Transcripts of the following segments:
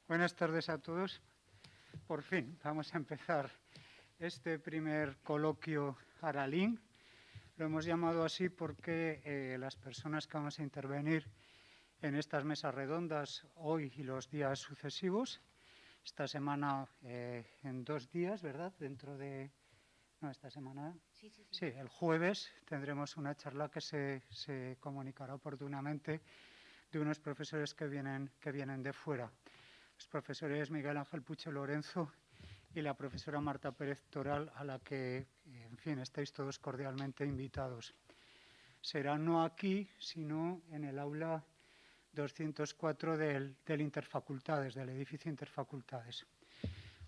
Buenas tardes a todos. Por fin vamos a empezar este primer coloquio Aralín. Lo hemos llamado así porque las personas que vamos a intervenir en estas mesas redondas hoy y los días sucesivos, esta semana en 2 días, ¿verdad? Dentro de... No, esta semana... Sí, el jueves tendremos una charla que se comunicará oportunamente de unos profesores que vienen de fuera. Los profesores Miguel Ángel Puche Lorenzo y la profesora Marta Pérez Toral, a la que, en fin, estáis todos cordialmente invitados. Será no aquí, sino en el aula 204 del Interfacultades, del edificio Interfacultades.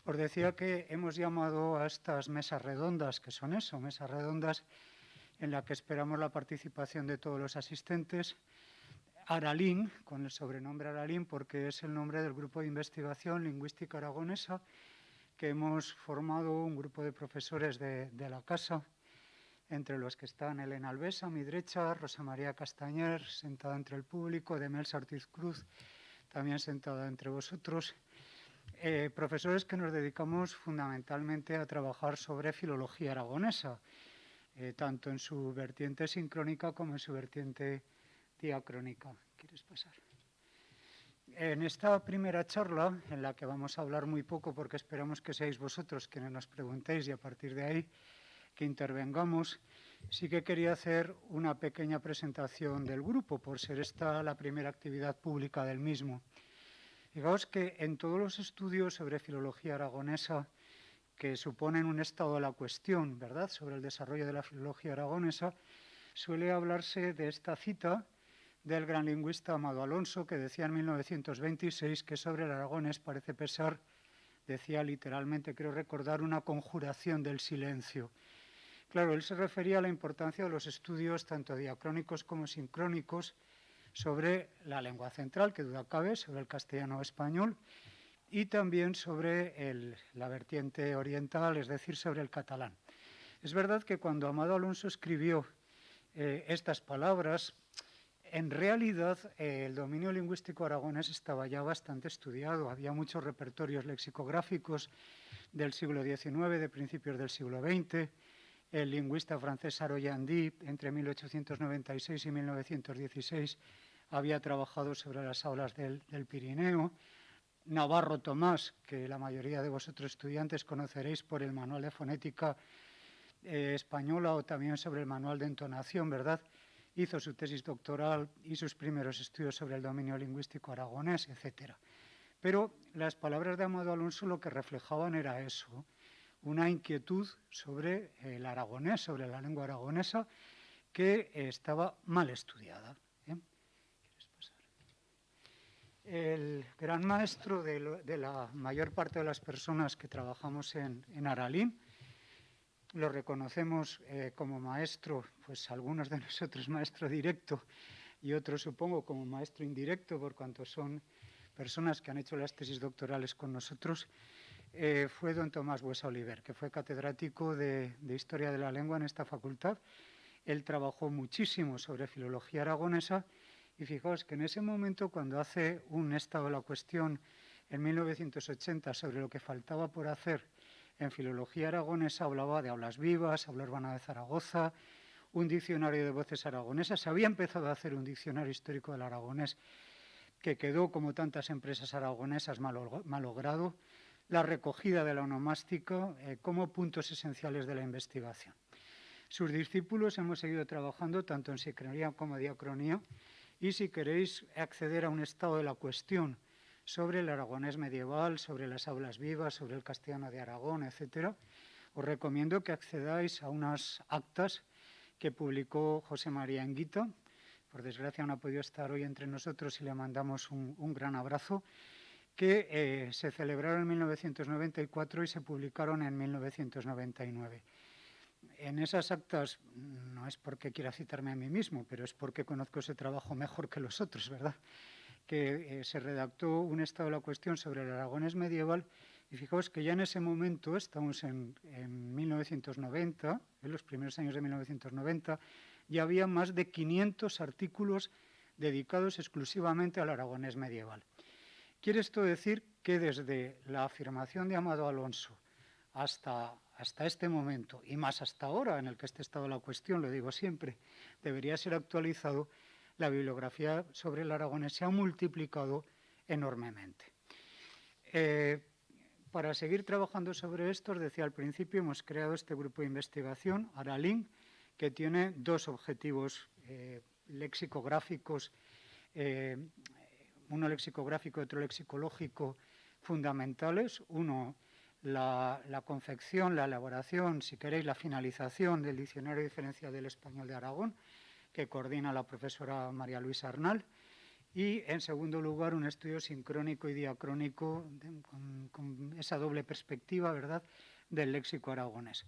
Os decía que hemos llamado a estas mesas redondas, que son eso, mesas redondas en las que esperamos la participación de todos los asistentes, Aralín, con el sobrenombre Aralín, porque es el nombre del grupo de investigación lingüística aragonesa que hemos formado un grupo de profesores de la casa, entre los que están Elena Alvesa, a mi derecha, Rosa María Castañer, sentada entre el público, Demels Ortiz Cruz, también sentada entre vosotros. Profesores que nos dedicamos fundamentalmente a trabajar sobre filología aragonesa, tanto en su vertiente sincrónica como en su vertiente diacrónica. ¿Quieres pasar? En esta primera charla, en la que vamos a hablar muy poco porque esperamos que seáis vosotros quienes nos preguntéis y a partir de ahí que intervengamos, sí que quería hacer una pequeña presentación del grupo, por ser esta la primera actividad pública del mismo. Fijaos que en todos los estudios sobre filología aragonesa que suponen un estado de la cuestión, ¿verdad?, sobre el desarrollo de la filología aragonesa, suele hablarse de esta cita del gran lingüista Amado Alonso, que decía en 1926 que sobre el aragonés parece pesar, decía literalmente, creo recordar, una conjuración del silencio. Claro, él se refería a la importancia de los estudios tanto diacrónicos como sincrónicos sobre la lengua central, que duda cabe, sobre el castellano español, y también sobre la vertiente oriental, es decir, sobre el catalán. Es verdad que cuando Amado Alonso escribió estas palabras, en realidad el dominio lingüístico aragonés estaba ya bastante estudiado. Había muchos repertorios lexicográficos del siglo XIX, de principios del siglo XX. El lingüista francés Aroyandi, entre 1896 y 1916, había trabajado sobre las aulas del Pirineo. Navarro Tomás, que la mayoría de vosotros estudiantes conoceréis por el Manual de Fonética Española o también sobre el Manual de Entonación, ¿verdad?, hizo su tesis doctoral y sus primeros estudios sobre el dominio lingüístico aragonés, etc. Pero las palabras de Amado Alonso lo que reflejaban era eso, una inquietud sobre el aragonés, sobre la lengua aragonesa, que estaba mal estudiada. ¿Quieres pasar? El gran maestro de la mayor parte de las personas que trabajamos en Aralín, lo reconocemos como maestro, pues algunos de nosotros maestro directo y otros supongo como maestro indirecto, por cuanto son personas que han hecho las tesis doctorales con nosotros, fue don Tomás Buesa Oliver, que fue catedrático de Historia de la Lengua en esta facultad. Él trabajó muchísimo sobre filología aragonesa y fijaos que en ese momento, cuando hace un estado de la cuestión en 1980 sobre lo que faltaba por hacer en filología aragonesa, hablaba de aulas vivas, habla urbana de Zaragoza, un diccionario de voces aragonesas. Se había empezado a hacer un diccionario histórico del aragonés que quedó, como tantas empresas aragonesas, malogrado, la recogida de la onomástica como puntos esenciales de la investigación. Sus discípulos hemos seguido trabajando tanto en sincronía como diacronía y si queréis acceder a un estado de la cuestión sobre el aragonés medieval, sobre las aulas vivas, sobre el castellano de Aragón, etc., os recomiendo que accedáis a unas actas que publicó José María Anguita. Por desgracia no ha podido estar hoy entre nosotros y le mandamos un gran abrazo, que se celebraron en 1994 y se publicaron en 1999. En esas actas, no es porque quiera citarme a mí mismo, pero es porque conozco ese trabajo mejor que los otros, ¿verdad?, que se redactó un estado de la cuestión sobre el aragonés medieval y fijaos que ya en ese momento, estamos en 1990, en los primeros años de 1990, ya había más de 500 artículos dedicados exclusivamente al aragonés medieval. Quiere esto decir que desde la afirmación de Amado Alonso hasta este momento, y más hasta ahora en el que esté estado la cuestión, lo digo siempre, debería ser actualizado, la bibliografía sobre el aragonés se ha multiplicado enormemente. Para seguir trabajando sobre esto, os decía al principio, hemos creado este grupo de investigación, Aralink, que tiene dos objetivos lexicográficos, uno lexicográfico y otro lexicológico fundamentales. Uno, la confección, la elaboración, si queréis, la finalización del Diccionario diferencial del español de Aragón, que coordina la profesora María Luisa Arnal. Y, en segundo lugar, un estudio sincrónico y diacrónico con esa doble perspectiva, ¿verdad?, del léxico aragonés.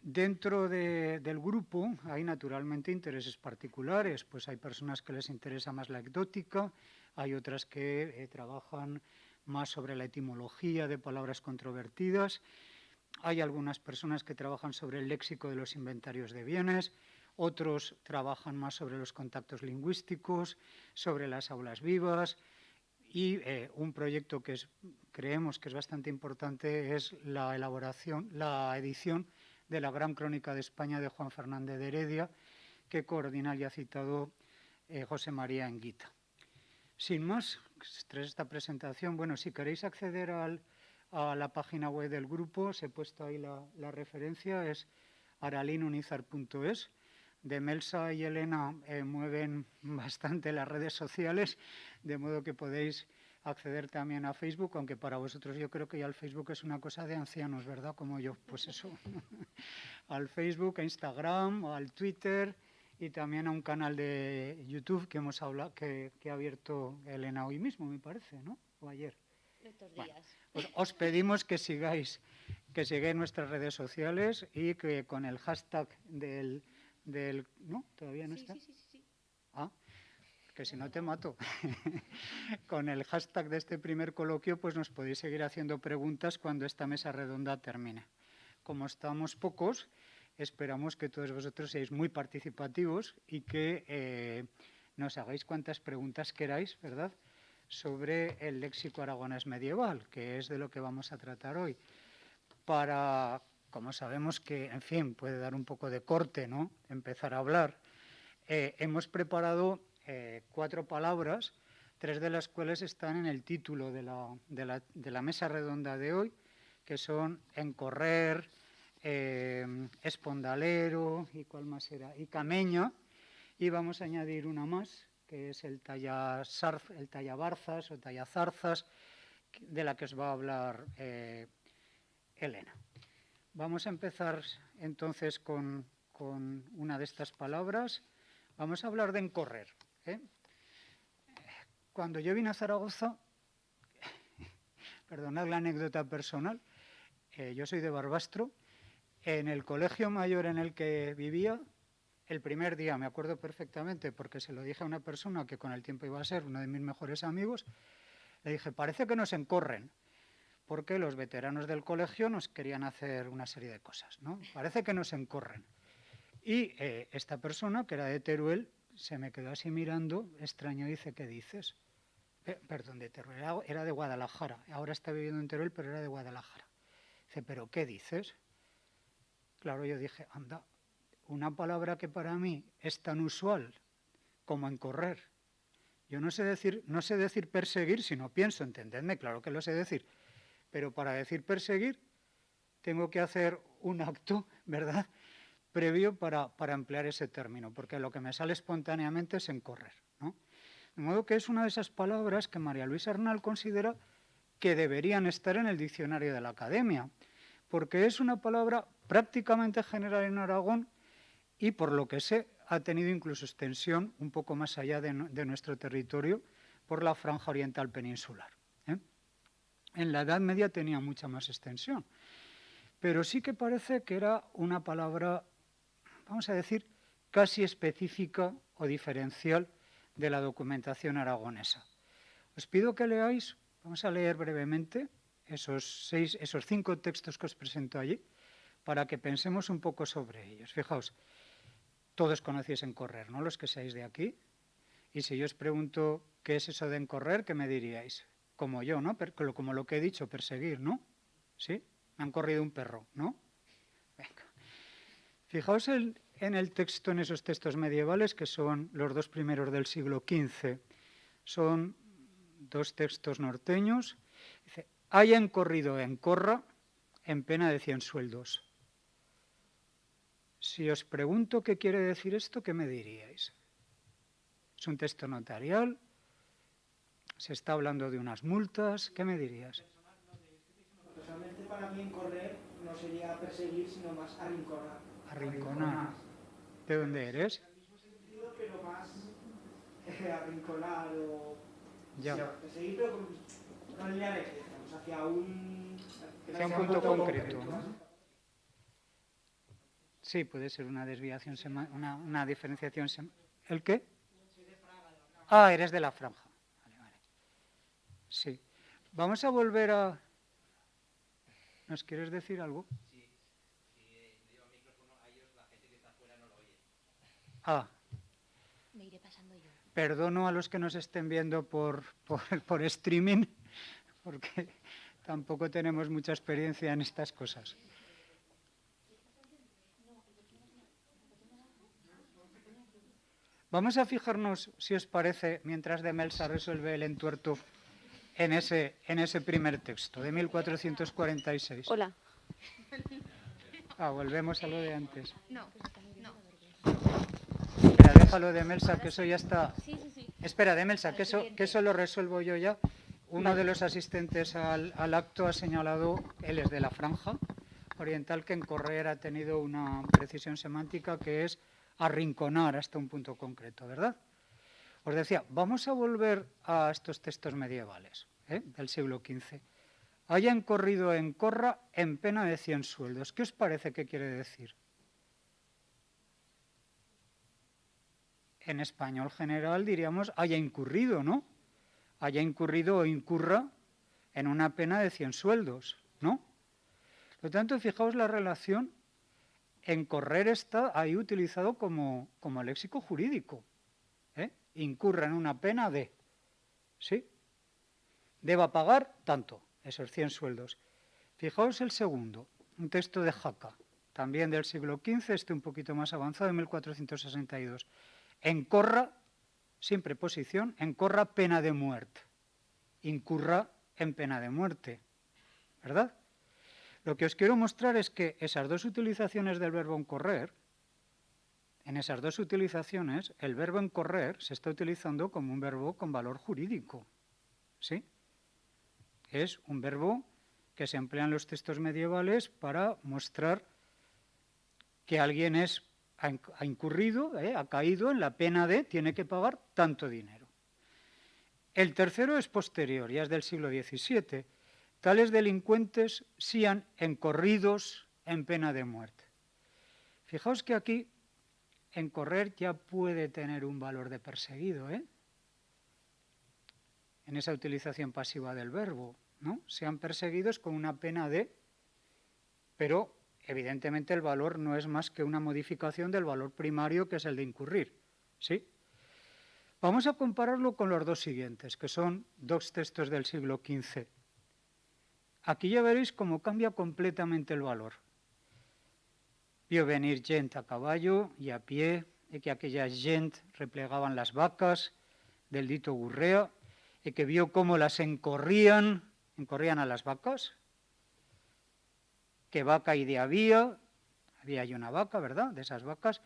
Dentro del grupo hay naturalmente intereses particulares, pues hay personas que les interesa más la ecdótica, hay otras que trabajan más sobre la etimología de palabras controvertidas, hay algunas personas que trabajan sobre el léxico de los inventarios de bienes, otros trabajan más sobre los contactos lingüísticos, sobre las aulas vivas, y un proyecto que creemos que es bastante importante es la edición de la Gran Crónica de España de Juan Fernández de Heredia, que coordina el ya citado José María Anguita. Sin más, tras esta presentación, bueno, si queréis acceder a la página web del grupo, os he puesto ahí la referencia, es aralinunizar.es. De Melsa y Elena mueven bastante las redes sociales, de modo que podéis acceder también a Facebook, aunque para vosotros yo creo que ya el Facebook es una cosa de ancianos, ¿verdad? Como yo, pues eso, al Facebook, a Instagram, al Twitter y también a un canal de YouTube que hemos hablado, que ha abierto Elena hoy mismo, me parece, ¿no? O ayer. Estos días. Bueno, pues os pedimos que sigáis nuestras redes sociales y que con el hashtag del ¿no? ¿Todavía no está? Sí. Ah, que si no te mato. Con el hashtag de este primer coloquio, pues nos podéis seguir haciendo preguntas cuando esta mesa redonda termine. Como estamos pocos, esperamos que todos vosotros seáis muy participativos y que nos hagáis cuantas preguntas queráis, ¿verdad?, sobre el léxico aragonés medieval, que es de lo que vamos a tratar hoy. Como sabemos que, en fin, puede dar un poco de corte, ¿no?, empezar a hablar, hemos preparado 4 palabras, 3 de las cuales están en el título de la mesa redonda de hoy, que son encorrer, espondalero, ¿y cuál más era?, y cameña, y vamos a añadir una más, que es el tallabarzas o tallazarzas, de la que os va a hablar Elena. Vamos a empezar entonces con una de estas palabras. Vamos a hablar de encorrer. Cuando yo vine a Zaragoza, perdonad la anécdota personal, yo soy de Barbastro, en el colegio mayor en el que vivía, el primer día, me acuerdo perfectamente, porque se lo dije a una persona que con el tiempo iba a ser uno de mis mejores amigos, le dije, parece que nos encorren, porque los veteranos del colegio nos querían hacer una serie de cosas, ¿no? Parece que nos encorren. Y esta persona, que era de Teruel, se me quedó así mirando, extraño, y dice, ¿qué dices? Perdón, de Teruel, era de Guadalajara, ahora está viviendo en Teruel, pero era de Guadalajara. Dice, ¿pero qué dices? Claro, yo dije, anda, una palabra que para mí es tan usual como encorrer. Yo no sé decir perseguir si no pienso, entendedme, claro que lo sé decir, pero para decir perseguir tengo que hacer un acto, ¿verdad?, previo para emplear ese término, porque lo que me sale espontáneamente es encorrer, ¿no? De modo que es una de esas palabras que María Luisa Arnal considera que deberían estar en el diccionario de la Academia, porque es una palabra prácticamente general en Aragón y, por lo que sé, ha tenido incluso extensión un poco más allá de nuestro territorio por la franja oriental peninsular. En la Edad Media tenía mucha más extensión, pero sí que parece que era una palabra, vamos a decir, casi específica o diferencial de la documentación aragonesa. Os pido que leáis, vamos a leer brevemente esos 5 textos que os presento allí, para que pensemos un poco sobre ellos. Fijaos, todos conocéis encorrer, ¿no?, los que seáis de aquí. Y si yo os pregunto qué es eso de encorrer, ¿qué me diríais? como yo, ¿no? Como lo que he dicho, perseguir, ¿no? ¿Sí? Me han corrido un perro, ¿no? Venga. Fijaos en el texto, en esos textos medievales, que son los dos primeros del siglo XV. Son dos textos norteños. Dice, hayan corrido en corra en pena de 100 sueldos. Si os pregunto qué quiere decir esto, ¿qué me diríais? Es un texto notarial, se está hablando de unas multas, ¿qué me dirías? Personalmente para mí correr no sería perseguir, sino más arrinconar. Arrinconar. ¿De dónde eres? En el mismo sentido, pero más arrinconar o Ya. Sí, perseguir, pero con una línea recta, digamos, hacia un punto concreto, ¿no? Sí, puede ser una desviación, una diferenciación. ¿El qué? Ah, eres de la franja. Vale. Sí. Vamos a volver a... ¿Nos quieres decir algo? Sí, si lleva micrófono a ellos, la gente que está afuera no lo oye. Ah. Me iré pasando yo. Perdono a los que nos estén viendo por streaming, porque tampoco tenemos mucha experiencia en estas cosas. Vamos a fijarnos, si os parece, mientras de Melsa resuelve el entuerto, en ese primer texto, de 1446. Hola. Volvemos a lo de antes. No. Espera, déjalo de Melsa, que eso ya está... Sí. Espera, de Melsa, que eso lo resuelvo yo ya. Uno de los asistentes al acto ha señalado, él es de la franja oriental, que en correr ha tenido una precisión semántica que es arrinconar hasta un punto concreto, ¿verdad? Os decía, vamos a volver a estos textos medievales, del siglo XV. Hayan corrido en corra en pena de 100 sueldos. ¿Qué os parece que quiere decir? En español general diríamos haya incurrido, ¿no? Haya incurrido o incurra en una pena de 100 sueldos, ¿no? Por lo tanto, fijaos la relación. En correr está ahí utilizado como léxico jurídico. Incurra en una pena de, ¿sí? Deba pagar tanto, esos 100 sueldos. Fijaos el segundo, un texto de Jaca, también del siglo XV, un poquito más avanzado, de 1462. Encorra, sin preposición, encorra pena de muerte. Incurra en pena de muerte, ¿verdad? Lo que os quiero mostrar es que esas dos utilizaciones del verbo encorrer, en esas dos utilizaciones, el verbo encorrer se está utilizando como un verbo con valor jurídico, ¿sí? Es un verbo que se emplea en los textos medievales para mostrar que alguien ha incurrido, ha caído en la pena de, tiene que pagar tanto dinero. El tercero es posterior, ya es del siglo XVII. Tales delincuentes sean encorridos en pena de muerte. Fijaos que aquí encorrer ya puede tener un valor de perseguido, en esa utilización pasiva del verbo, ¿no? Sean perseguidos con una pena de, pero evidentemente el valor no es más que una modificación del valor primario, que es el de incurrir, ¿sí? Vamos a compararlo con los dos siguientes, que son dos textos del siglo XV. Aquí ya veréis cómo cambia completamente el valor. Vio venir gent a caballo y a pie, y que aquella gent replegaban las vacas del dito Gurrea, y que vio cómo las encorrían a las vacas, que vaca y de había ahí una vaca, ¿verdad?, de esas vacas,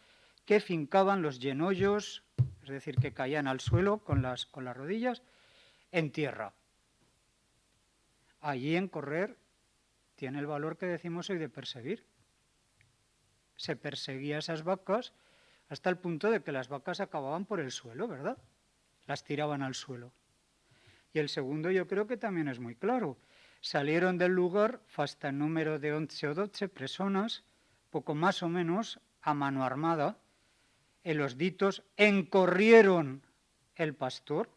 que fincaban los llenollos, es decir, que caían al suelo con las rodillas, en tierra. Allí encorrer tiene el valor que decimos hoy de perseguir. Se perseguía a esas vacas hasta el punto de que las vacas acababan por el suelo, ¿verdad? Las tiraban al suelo. Y el segundo yo creo que también es muy claro. Salieron del lugar hasta el número de 11 o 12 personas, poco más o menos a mano armada, en los ditos encorrieron el pastor,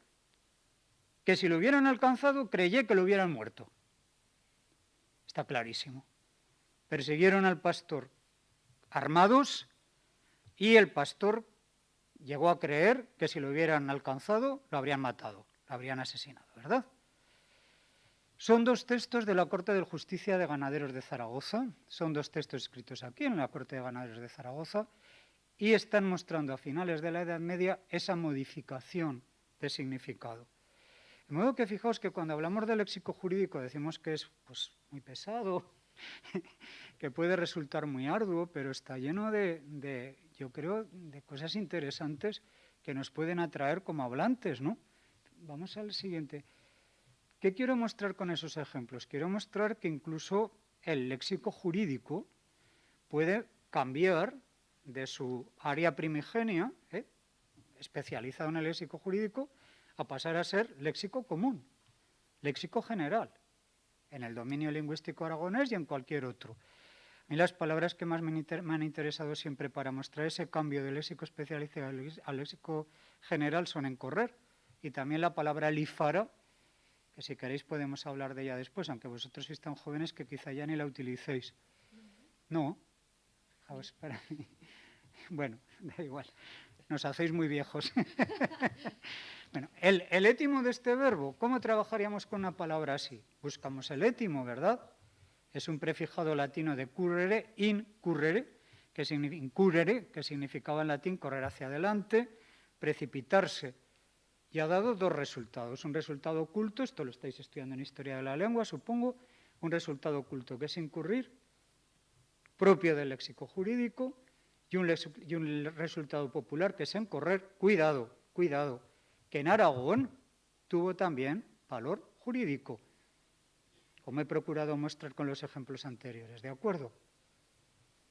que si lo hubieran alcanzado creyé que lo hubieran muerto. Está clarísimo. Persiguieron al pastor armados y el pastor llegó a creer que si lo hubieran alcanzado lo habrían matado, lo habrían asesinado, ¿verdad? Son dos textos de la Corte de Justicia de Ganaderos de Zaragoza, son dos textos escritos aquí en la Corte de Ganaderos de Zaragoza y están mostrando a finales de la Edad Media esa modificación de significado. De modo que fijaos que cuando hablamos de léxico jurídico decimos que es pues, muy pesado, que puede resultar muy arduo, pero está lleno yo creo, de cosas interesantes que nos pueden atraer como hablantes, ¿no? Vamos al siguiente. ¿Qué quiero mostrar con esos ejemplos? Quiero mostrar que incluso el léxico jurídico puede cambiar de su área primigenia, especializado en el léxico jurídico, a pasar a ser léxico común, léxico general, en el dominio lingüístico aragonés y en cualquier otro. A mí las palabras que más me han interesado siempre para mostrar ese cambio de léxico especializado al léxico general son encorrer, y también la palabra lifara, que si queréis podemos hablar de ella después, aunque vosotros sois tan jóvenes que quizá ya ni la utilicéis. No, fijaos, para mí. Bueno, da igual, nos hacéis muy viejos. Bueno, el étimo de este verbo, ¿cómo trabajaríamos con una palabra así? Buscamos el étimo, ¿verdad? Es un prefijado latino de currere, incurrere, incurrere, que significaba en latín correr hacia adelante, precipitarse. Y ha dado dos resultados. Un resultado oculto, esto lo estáis estudiando en Historia de la Lengua, supongo, un resultado oculto que es incurrir, propio del léxico jurídico, y un resultado popular que es encorrer. Cuidado, cuidado, que en Aragón tuvo también valor jurídico, como he procurado mostrar con los ejemplos anteriores, ¿de acuerdo?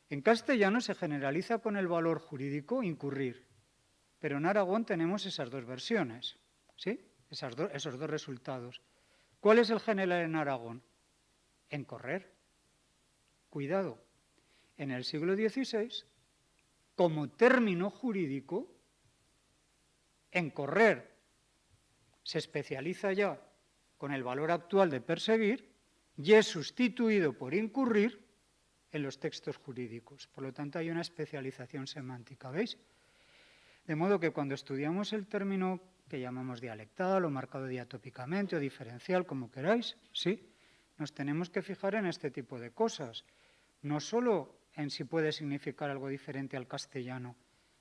En castellano se generaliza con el valor jurídico incurrir, pero en Aragón tenemos esas dos versiones, ¿sí? Esos dos resultados. ¿Cuál es el general en Aragón? Encorrer. Cuidado. En el siglo XVI, como término jurídico, encorrer se especializa ya con el valor actual de perseguir y es sustituido por incurrir en los textos jurídicos. Por lo tanto, hay una especialización semántica, ¿veis? De modo que cuando estudiamos el término que llamamos dialectal o marcado diatópicamente o diferencial, como queráis, ¿sí? Nos tenemos que fijar en este tipo de cosas. No solo en si puede significar algo diferente al castellano,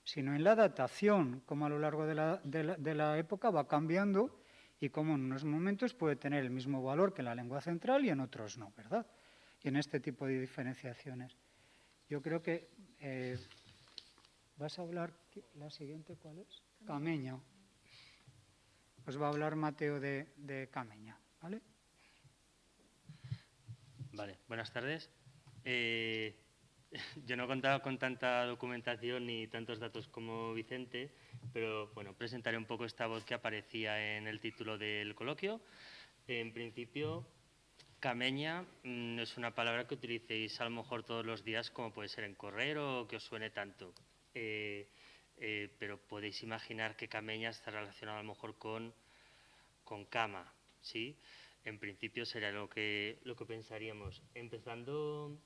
sino en la datación, cómo a lo largo de la época va cambiando y cómo en unos momentos puede tener el mismo valor que en la lengua central y en otros no, ¿verdad? Y en este tipo de diferenciaciones. Yo creo que vas a hablar, ¿la siguiente cuál es? Cameña. Pues va a hablar Mateo de Cameña, ¿vale? Vale, buenas tardes. Yo no he contado con tanta documentación ni tantos datos como Vicente, pero bueno, presentaré un poco esta voz que aparecía en el título del coloquio. En principio, cameña es una palabra que utilicéis a lo mejor todos los días, como puede ser en correr o que os suene tanto. Pero podéis imaginar que cameña está relacionado a lo mejor con cama, ¿sí? En principio sería lo que pensaríamos. Empezando,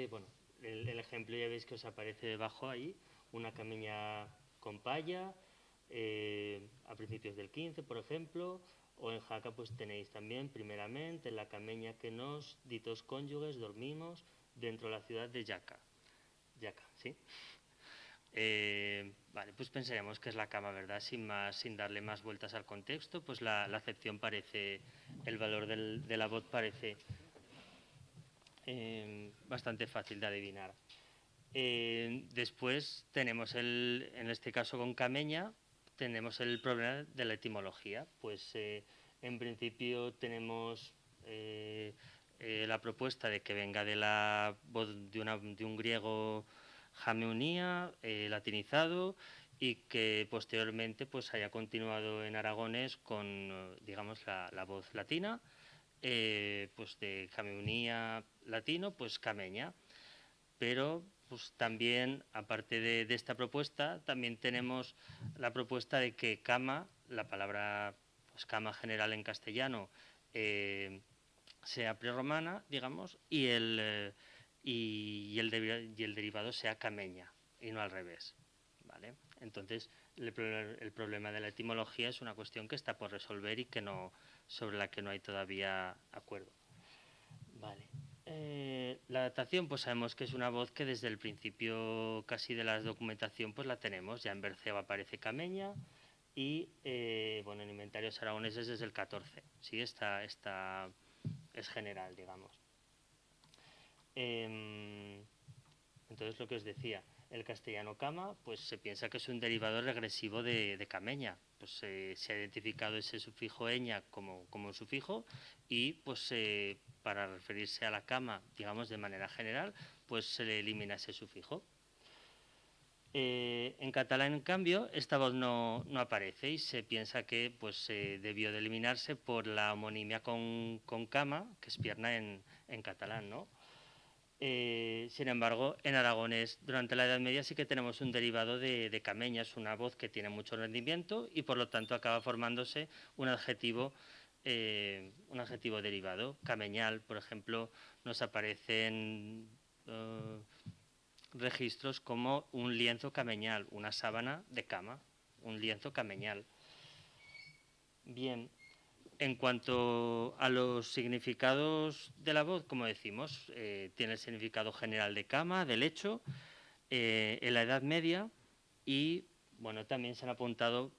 bueno, el ejemplo ya veis que os aparece debajo ahí, una cameña con palla, a principios del 15, por ejemplo, o en Jaca pues tenéis también, primeramente, la cameña que nos, ditos cónyuges, dormimos dentro de la ciudad de Jaca. Jaca, ¿sí? Vale, pues pensaríamos que es la cama, ¿verdad? Sin darle más vueltas al contexto, pues la acepción parece, el valor de la voz parece bastante fácil de adivinar. Después tenemos, en este caso con cameña, tenemos el problema de la etimología. Pues en principio tenemos la propuesta de que venga de la voz de un griego jameunía, latinizado, y que posteriormente pues haya continuado en aragonés con, digamos, la voz latina, pues de jameunía latino, pues cameña. Pero pues también, aparte de esta propuesta, también tenemos la propuesta de que cama, la palabra pues cama general en castellano, sea prerromana, digamos, y el derivado sea cameña, y no al revés, ¿vale? Entonces, el problema de la etimología es una cuestión que está por resolver y que no, sobre la que no hay todavía acuerdo. Vale. La datación, pues sabemos que es una voz que desde el principio casi de la documentación pues la tenemos. Ya en Berceo aparece Cameña y bueno, en inventarios aragoneses desde el 14. Sí, esta es general, digamos. Entonces, lo que os decía, el castellano cama, pues se piensa que es un derivado regresivo de cameña. Pues se ha identificado ese sufijo eña como un sufijo y pues para referirse a la cama, digamos de manera general, pues se le elimina ese sufijo. En catalán, en cambio, esta voz no aparece y se piensa que pues debió de eliminarse por la homonimia con cama, que es pierna en catalán, ¿no? Sin embargo, en aragonés, durante la Edad Media sí que tenemos un derivado de cameña, es una voz que tiene mucho rendimiento y por lo tanto acaba formándose un adjetivo derivado. Cameñal, por ejemplo, nos aparecen registros como un lienzo cameñal, una sábana de cama, un lienzo cameñal. Bien. En cuanto a los significados de la voz, como decimos, tiene el significado general de cama, de lecho, en la Edad Media y bueno, también se han apuntado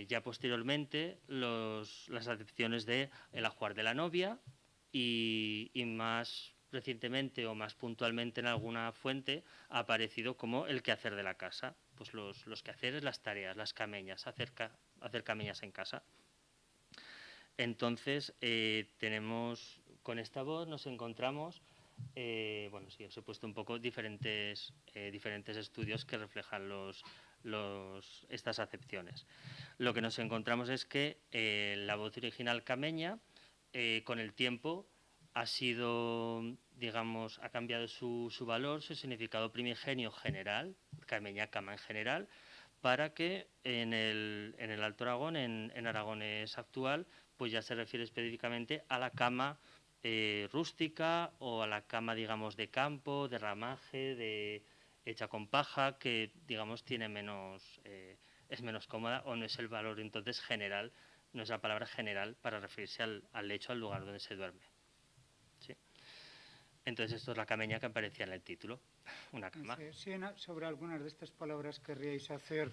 ya posteriormente las acepciones de el ajuar de la novia y más recientemente o más puntualmente en alguna fuente ha aparecido como el quehacer de la casa, pues los quehaceres, las tareas, las cameñas, hacer cameñas en casa. Entonces, tenemos, con esta voz nos encontramos, bueno, sí, os he puesto un poco diferentes estudios que reflejan estas acepciones. Lo que nos encontramos es que la voz original cameña, con el tiempo, ha sido, digamos, ha cambiado su valor, su significado primigenio general, cameña, cama en general, para que en el Alto Aragón, en aragonés actual, pues ya se refiere específicamente a la cama rústica o a la cama, digamos, de campo, de ramaje, hecha con paja, que, digamos, tiene es menos cómoda o no es el valor entonces general, no es la palabra general para referirse al lecho, al lugar donde se duerme. ¿Sí? Entonces esto es la cameña que aparecía en el título, una cama. Si sobre algunas de estas palabras querríais hacer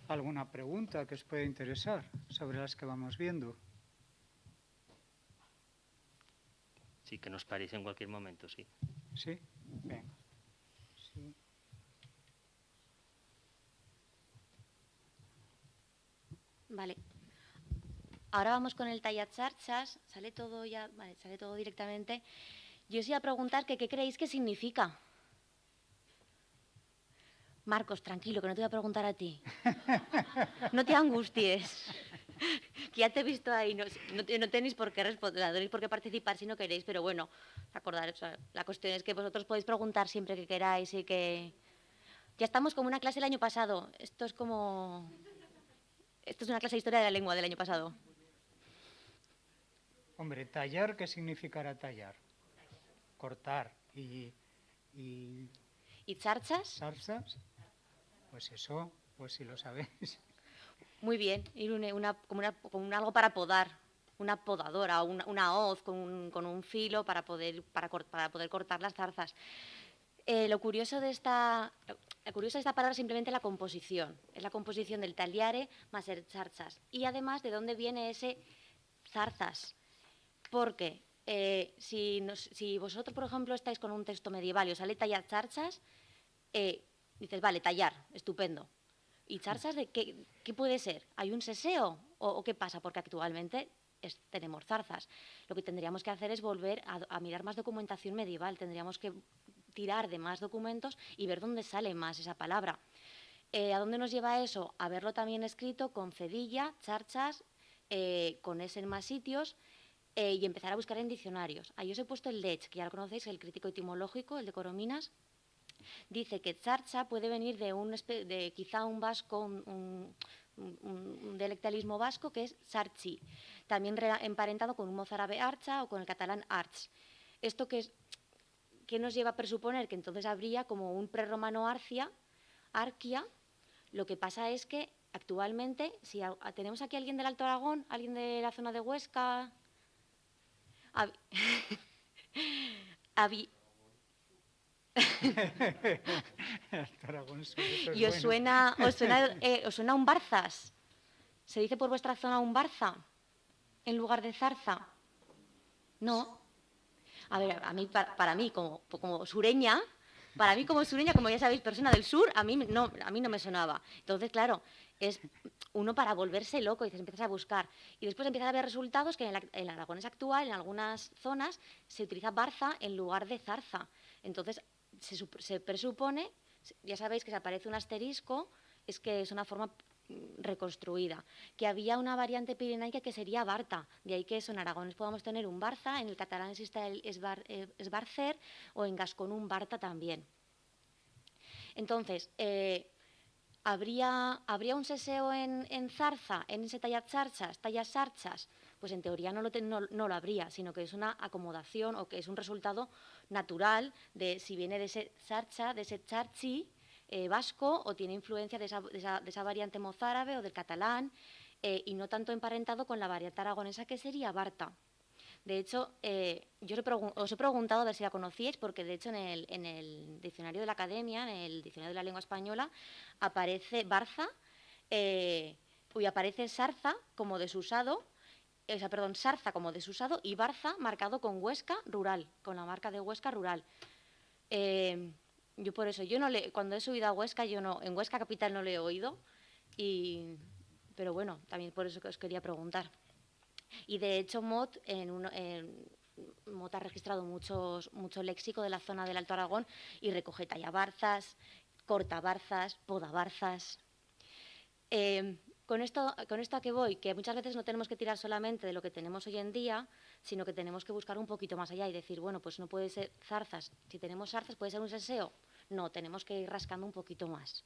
alguna pregunta que os pueda interesar sobre las que vamos viendo. Sí, que nos parece en cualquier momento, sí. ¿Sí? Venga. Sí. Vale. Ahora vamos con el tallatxarxas. Sale todo ya, vale, sale todo directamente. Yo os iba a preguntar que qué creéis que significa. Marcos, tranquilo, que no te voy a preguntar a ti. No te angusties. Que ya te he visto ahí, no tenéis por qué responder, no tenéis por qué participar si no queréis, pero bueno, acordar, o sea, la cuestión es que vosotros podéis preguntar siempre que queráis y que... Ya estamos como una clase del año pasado, esto es una clase de historia de la lengua del año pasado. Hombre, tallar, ¿qué significará tallar? Cortar y ¿Y charchas? zarzas, pues eso, pues si lo sabéis. Muy bien, y como algo para podar, una podadora, una hoz con un filo para poder cortar las zarzas. Lo curioso de esta palabra es simplemente la composición. Es la composición del taliare más el charchas. Y además, ¿de dónde viene ese zarzas? Porque si vosotros, por ejemplo, estáis con un texto medieval y os sale tallar charchas, dices, vale, tallar, estupendo. ¿Y charchas de qué puede ser? ¿Hay un seseo o qué pasa? Porque actualmente tenemos zarzas. Lo que tendríamos que hacer es volver a mirar más documentación medieval. Tendríamos que tirar de más documentos y ver dónde sale más esa palabra. ¿A dónde nos lleva eso? A verlo también escrito con cedilla, charchas, con S en más sitios y empezar a buscar en diccionarios. Ahí os he puesto el Lech, que ya lo conocéis, el crítico etimológico, el de Corominas. Dice que charcha puede venir de quizá un vasco, un dialectalismo vasco que es sarchi, también emparentado con un mozárabe archa o con el catalán arch. Esto que nos lleva a presuponer que entonces habría como un prerromano arquia, Lo que pasa es que actualmente, si tenemos aquí a alguien del Alto Aragón, alguien de la zona de Huesca, Aragón Sur, eso es ¿y os bueno. suena un Barzas? ¿Se dice por vuestra zona un Barza en lugar de zarza? No. A ver, a mí, para mí, como sureña, como ya sabéis, persona del sur, a mí no me sonaba. Entonces, claro, es uno para volverse loco, dices, empiezas a buscar. Y después empiezas a ver resultados que en el aragonés actual, en algunas zonas, se utiliza barza en lugar de zarza. Entonces, se presupone, ya sabéis que si aparece un asterisco, es que es una forma reconstruida, que había una variante pirenaica que sería Barta, de ahí que eso en aragonés podamos tener un Barza, en el catalán existe el Esbarcer o en gascón un Barta también. Entonces, ¿habría un seseo en zarza, en ese tallas sarchas? Pues en teoría no lo habría, sino que es una acomodación o que es un resultado natural de si viene de ese sarcha, de ese charchi, vasco, o tiene influencia de esa variante mozárabe o del catalán, y no tanto emparentado con la variante aragonesa que sería Barta. De hecho, yo os he preguntado a ver si la conocíais, porque de hecho en el diccionario de la Academia, en el diccionario de la lengua española, aparece Barza, aparece Sarza como desusado, Sarza como desusado y Barza marcado con Huesca rural, con la marca de Huesca rural. Yo por eso, cuando he subido a Huesca, en Huesca capital no lo he oído, pero bueno, también por eso que os quería preguntar. Y de hecho Mot ha registrado mucho léxico de la zona del Alto Aragón y recoge tallabarzas, cortabarzas, podabarzas. Con esto a qué voy, que muchas veces no tenemos que tirar solamente de lo que tenemos hoy en día, sino que tenemos que buscar un poquito más allá y decir, bueno, pues no puede ser zarzas. Si tenemos zarzas, ¿puede ser un seseo? No, tenemos que ir rascando un poquito más.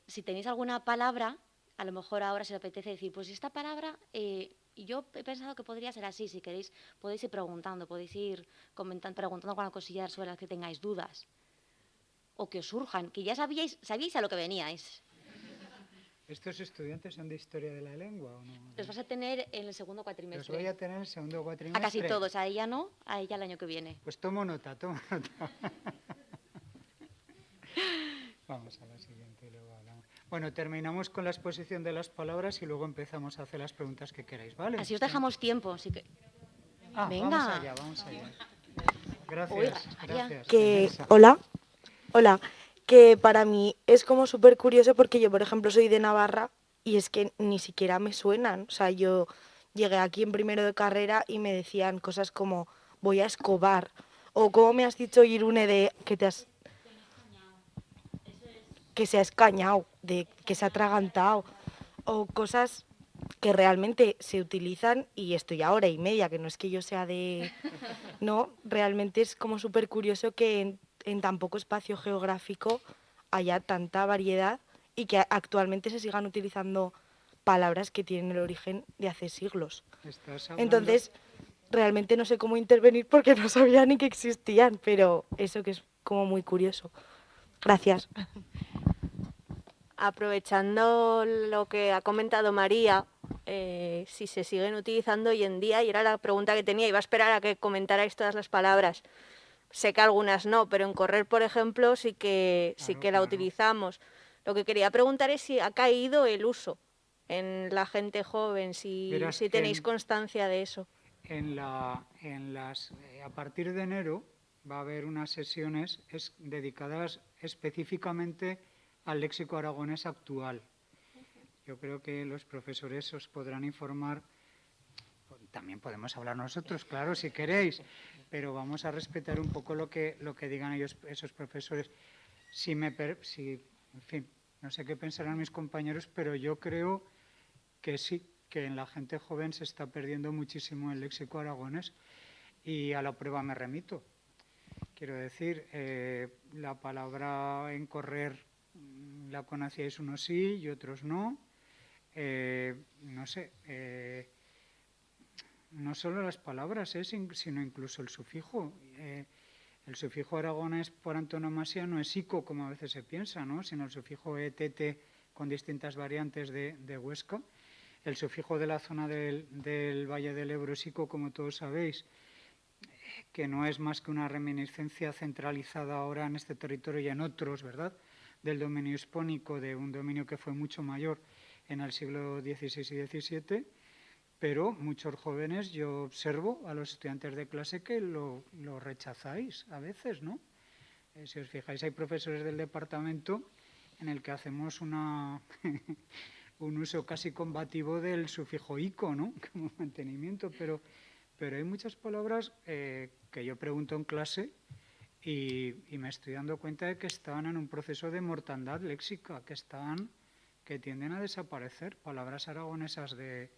Si tenéis alguna palabra, a lo mejor ahora se os apetece decir, pues esta palabra, yo he pensado que podría ser así. Si queréis, podéis ir preguntando, podéis ir preguntando alguna cosilla sobre las que tengáis dudas. O que os surjan, que ya sabíais a lo que veníais. ¿Estos estudiantes son de Historia de la Lengua o no? Los vas a tener en el segundo cuatrimestre. Los voy a tener en el segundo cuatrimestre. A casi todos, a ella no, a ella el año que viene. Pues tomo nota. Vamos a la siguiente y luego hablamos. Bueno, terminamos con la exposición de las palabras y luego empezamos a hacer las preguntas que queráis, ¿vale? Así os dejamos tiempo, así que... Venga. Vamos allá. Gracias, gracias. Hola, que para mí es como súper curioso porque yo, por ejemplo, soy de Navarra y es que ni siquiera me suenan. O sea, yo llegué aquí en primero de carrera y me decían cosas como voy a escobar o como me has dicho, Irune, de que se ha escañado, de que se ha atragantado o cosas que realmente se utilizan y estoy a hora y media, que no es que yo sea de... No, realmente es como súper curioso que en tan poco espacio geográfico haya tanta variedad y que actualmente se sigan utilizando palabras que tienen el origen de hace siglos. Entonces, realmente no sé cómo intervenir porque no sabía ni que existían, pero eso que es como muy curioso. Gracias. Aprovechando lo que ha comentado María, si se siguen utilizando hoy en día, y era la pregunta que tenía, iba a esperar a que comentarais todas las palabras. Sé que algunas no, pero en correr, por ejemplo, sí que la utilizamos. Lo que quería preguntar es si ha caído el uso en la gente joven, si tenéis constancia de eso. A partir de enero va a haber unas sesiones dedicadas específicamente al léxico aragonés actual. Yo creo que los profesores os podrán informar. También podemos hablar nosotros, claro, si queréis, pero vamos a respetar un poco lo que digan ellos, esos profesores. En fin, no sé qué pensarán mis compañeros, pero yo creo que sí, que en la gente joven se está perdiendo muchísimo el léxico aragonés y a la prueba me remito. Quiero decir, la palabra en correr la conocíais unos sí y otros no. No sé, no solo las palabras, sino incluso el sufijo. El sufijo aragonés por antonomasia no es ico, como a veces se piensa, ¿no? Sino el sufijo etete con distintas variantes de Huesca. El sufijo de la zona del Valle del Ebro es ico, como todos sabéis, que no es más que una reminiscencia centralizada ahora en este territorio y en otros, ¿verdad?, del dominio hispánico, de un dominio que fue mucho mayor en el siglo XVI y XVII, pero muchos jóvenes, yo observo a los estudiantes de clase que lo rechazáis a veces, ¿no? Si os fijáis, hay profesores del departamento en el que hacemos un uso casi combativo del sufijo ico, ¿no?, como mantenimiento, pero hay muchas palabras que yo pregunto en clase y me estoy dando cuenta de que están en un proceso de mortandad léxica, que tienden a desaparecer. Palabras aragonesas de...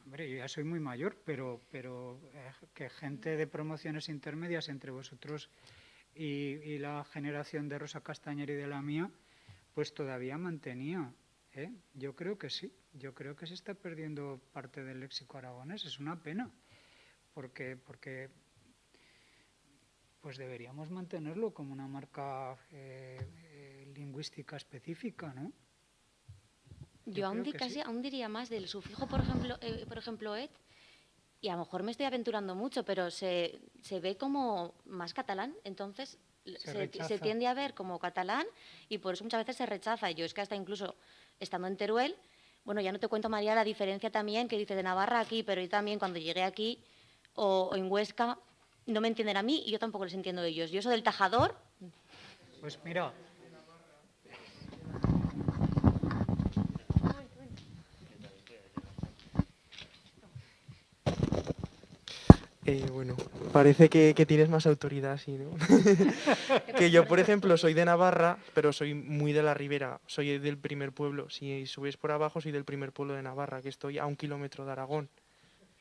Hombre, yo ya soy muy mayor, pero que gente de promociones intermedias entre vosotros y la generación de Rosa Castañer y de la mía, pues todavía mantenía. Yo creo que sí, yo creo que se está perdiendo parte del léxico aragonés. Es una pena, porque pues deberíamos mantenerlo como una marca lingüística específica, ¿no? Yo aún, aún diría más del sufijo, por ejemplo, et, y a lo mejor me estoy aventurando mucho, pero se ve como más catalán, entonces se tiende a ver como catalán y por eso muchas veces se rechaza. Yo es que hasta incluso estando en Teruel, bueno, ya no te cuento, María, la diferencia también que dice de Navarra aquí, pero yo también cuando llegué aquí o en Huesca no me entienden a mí y yo tampoco les entiendo a ellos. Yo soy del Tajador. Pues mira... Bueno, parece que tienes más autoridad, sí, ¿no? Que yo, por ejemplo, soy de Navarra, pero soy muy de la ribera, soy del primer pueblo. Si subes por abajo, soy del primer pueblo de Navarra, que estoy a 1 kilómetro de Aragón,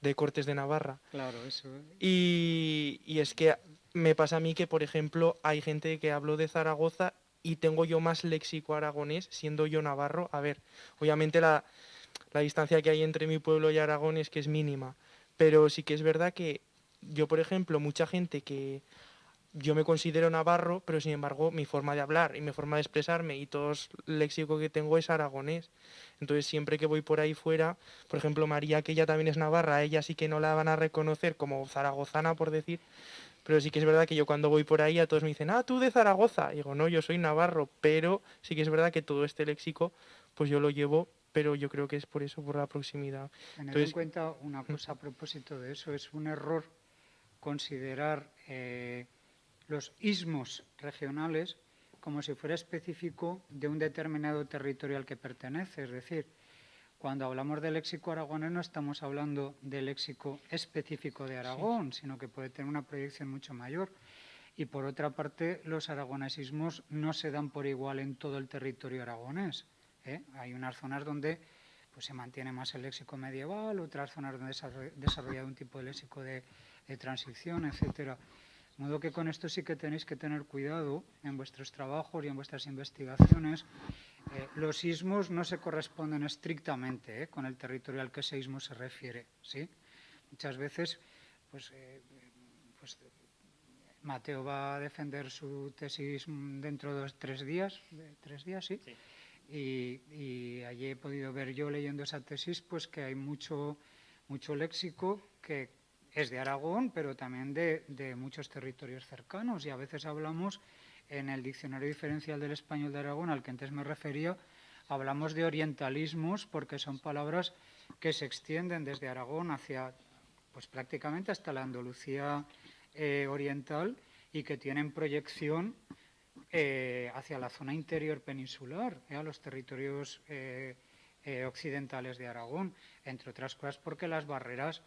de Cortes de Navarra. Claro, eso. Y es que me pasa a mí que, por ejemplo, hay gente que hablo de Zaragoza y tengo yo más léxico aragonés siendo yo navarro. A ver, obviamente la distancia que hay entre mi pueblo y Aragón es que es mínima, pero sí que es verdad que yo, por ejemplo, mucha gente que yo me considero navarro, pero sin embargo mi forma de hablar y mi forma de expresarme y todo el léxico que tengo es aragonés. Entonces siempre que voy por ahí fuera, por ejemplo María, que ella también es navarra, ella sí que no la van a reconocer como zaragozana, por decir, pero sí que es verdad que yo cuando voy por ahí a todos me dicen, tú de Zaragoza. Y digo, no, yo soy navarro, pero sí que es verdad que todo este léxico pues yo lo llevo, pero yo creo que es por eso, por la proximidad. Tener en cuenta una cosa a propósito de eso, es un error considerar los ismos regionales como si fuera específico de un determinado territorio al que pertenece. Es decir, cuando hablamos de léxico aragonés no estamos hablando de léxico específico de Aragón, sino que puede tener una proyección mucho mayor. Y por otra parte, los aragonesismos no se dan por igual en todo el territorio aragonés. Hay unas zonas donde pues, se mantiene más el léxico medieval, otras zonas donde se ha desarrollado un tipo de léxico de transición, etcétera. De modo que con esto sí que tenéis que tener cuidado en vuestros trabajos y en vuestras investigaciones. Los ismos no se corresponden estrictamente con el territorio al que ese ismo se refiere, ¿sí? Muchas veces, pues Mateo va a defender su tesis dentro de 3 días, ¿sí? Sí. Y allí he podido ver yo leyendo esa tesis pues que hay mucho léxico que es de Aragón, pero también de muchos territorios cercanos. Y a veces hablamos, en el Diccionario Diferencial del Español de Aragón, al que antes me refería, hablamos de orientalismos porque son palabras que se extienden desde Aragón hacia, pues prácticamente hasta la Andalucía oriental y que tienen proyección hacia la zona interior peninsular, a los territorios occidentales de Aragón, entre otras cosas porque las barreras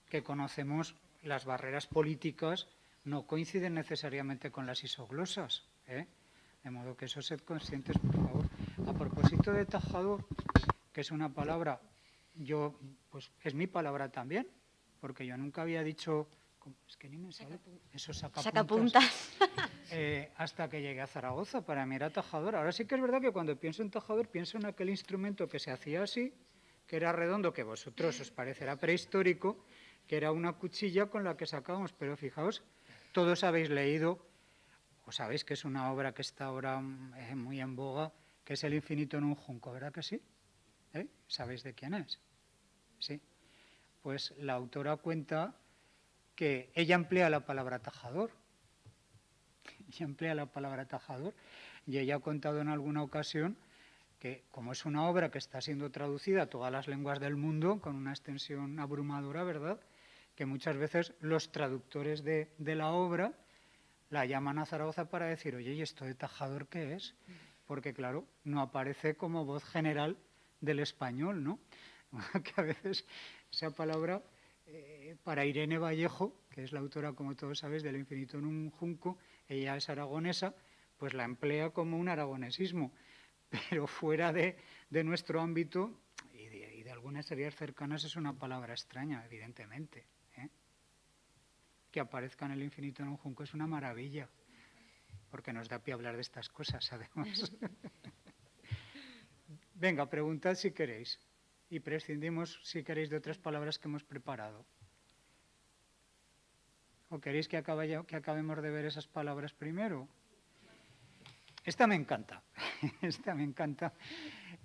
que conocemos, las barreras políticas, no coinciden necesariamente con las isoglosas, de modo que eso sed conscientes, por favor. A propósito de tajador, que es una palabra, pues es mi palabra también, porque yo nunca había dicho, es que ni me sale eso, sacapuntas. Hasta que llegué a Zaragoza, para mí era tajador. Ahora sí que es verdad que cuando pienso en tajador, pienso en aquel instrumento que se hacía así, que era redondo, que a vosotros os parecerá prehistórico, que era una cuchilla con la que sacábamos, pero fijaos todos habéis leído, o sabéis que es una obra que está ahora muy en boga, que es El infinito en un junco, ¿verdad que sí? ¿Sabéis de quién es? Sí. Pues la autora cuenta que ella emplea la palabra tajador. Ella emplea la palabra tajador y ella ha contado en alguna ocasión que, como es una obra que está siendo traducida a todas las lenguas del mundo con una extensión abrumadora, ¿verdad?, que muchas veces los traductores de la obra la llaman a Zaragoza para decir, oye, ¿y esto de tajador qué es? Porque, claro, no aparece como voz general del español, ¿no? Que a veces esa palabra, para Irene Vallejo, que es la autora, como todos sabéis, del infinito en un junco, ella es aragonesa, pues la emplea como un aragonesismo, pero fuera de nuestro ámbito y de algunas áreas cercanas es una palabra extraña, evidentemente. Que aparezca en el infinito en un junco es una maravilla, porque nos da pie a hablar de estas cosas, además. Venga, preguntad si queréis, y prescindimos, si queréis, de otras palabras que hemos preparado. ¿O queréis que acabemos de ver esas palabras primero? Esta me encanta, esta me encanta.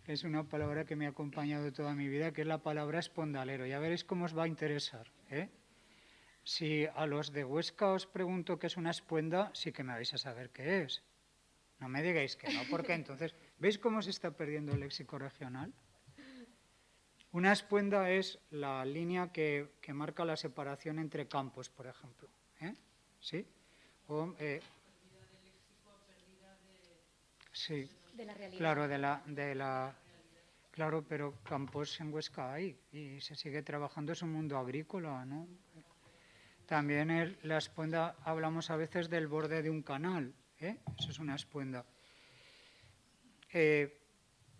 Es una palabra que me ha acompañado toda mi vida, que es la palabra espondalero. Ya veréis cómo os va a interesar, ¿eh? Si a los de Huesca os pregunto qué es una espuenda, sí que me vais a saber qué es. No me digáis que no, porque entonces, ¿veis cómo se está perdiendo el léxico regional? Una espuenda es la línea que marca la separación entre campos, por ejemplo. ¿Sí? Sí. De la realidad. Claro, claro, pero campos en Huesca hay y se sigue trabajando, es un mundo agrícola, ¿no? También la espuenda, hablamos a veces del borde de un canal, eso es una espuenda.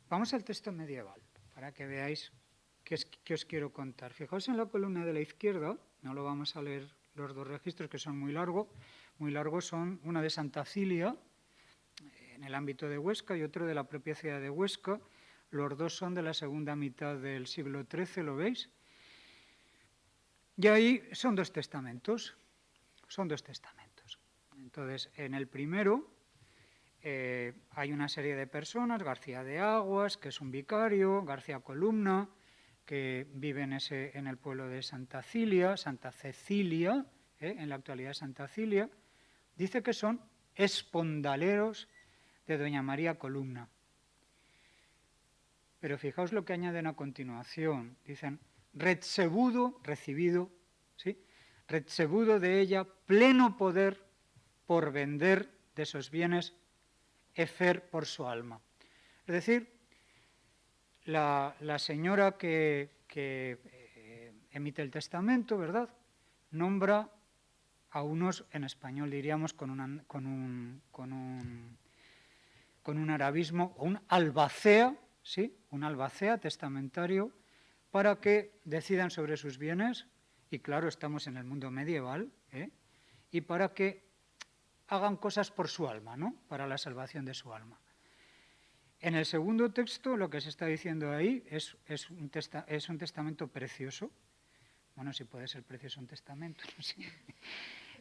Vamos al texto medieval, para que veáis qué os quiero contar. Fijaos en la columna de la izquierda, no lo vamos a leer los dos registros que son muy largos son uno de Santa Cilia, en el ámbito de Huesca, y otro de la propia ciudad de Huesca. Los dos son de la segunda mitad del siglo XIII, ¿lo veis? Y ahí son dos testamentos. Entonces, en el primero hay una serie de personas, García de Aguas, que es un vicario, García Columna, que vive en el pueblo de Santa Cecilia, en la actualidad Santa Cilia, dice que son espondaleros de doña María Columna. Pero fijaos lo que añaden a continuación. Dicen, recebudo, recibido, ¿sí? Recebudo de ella pleno poder por vender de esos bienes efer por su alma. Es decir, la señora que emite el testamento, ¿verdad?, nombra a unos, en español diríamos con un arabismo, un albacea, ¿sí?, un albacea testamentario, para que decidan sobre sus bienes, y claro, estamos en el mundo medieval, y para que hagan cosas por su alma, ¿no?, para la salvación de su alma. En el segundo texto lo que se está diciendo ahí es un testamento precioso, bueno, si puede ser precioso un testamento, no sé,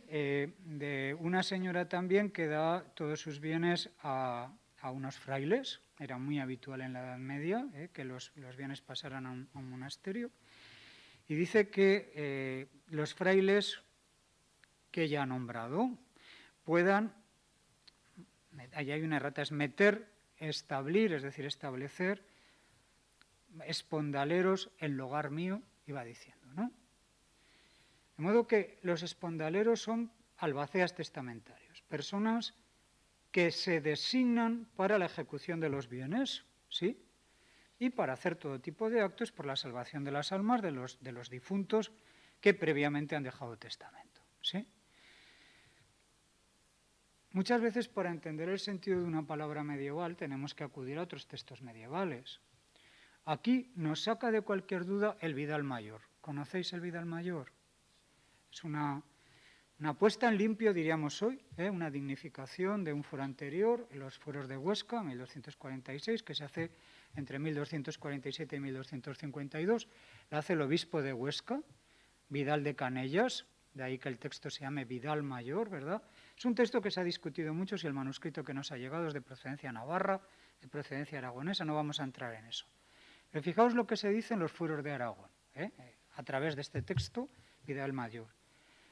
de una señora también que da todos sus bienes a unos frailes. Era muy habitual en la Edad Media que los bienes pasaran a un monasterio. Y dice que los frailes que ella ha nombrado puedan, ahí hay una errata, es meter, establir, es decir, establecer espondaleros en lugar mío, iba diciendo, ¿no? De modo que los espondaleros son albaceas testamentarios, personas que se designan para la ejecución de los bienes, ¿sí?, y para hacer todo tipo de actos por la salvación de las almas de los difuntos que previamente han dejado testamento, ¿sí? Muchas veces, para entender el sentido de una palabra medieval, tenemos que acudir a otros textos medievales. Aquí nos saca de cualquier duda el Vidal Mayor. ¿Conocéis el Vidal Mayor? Es una puesta en limpio, diríamos hoy, una dignificación de un fuero anterior, en los fueros de Huesca, 1246, que se hace entre 1247 y 1252. La hace el obispo de Huesca, Vidal de Canellas, de ahí que el texto se llame Vidal Mayor, ¿verdad? Es un texto que se ha discutido mucho si el manuscrito que nos ha llegado es de procedencia navarra, de procedencia aragonesa, no vamos a entrar en eso. Pero fijaos lo que se dice en los fueros de Aragón, a través de este texto, Vidal Mayor.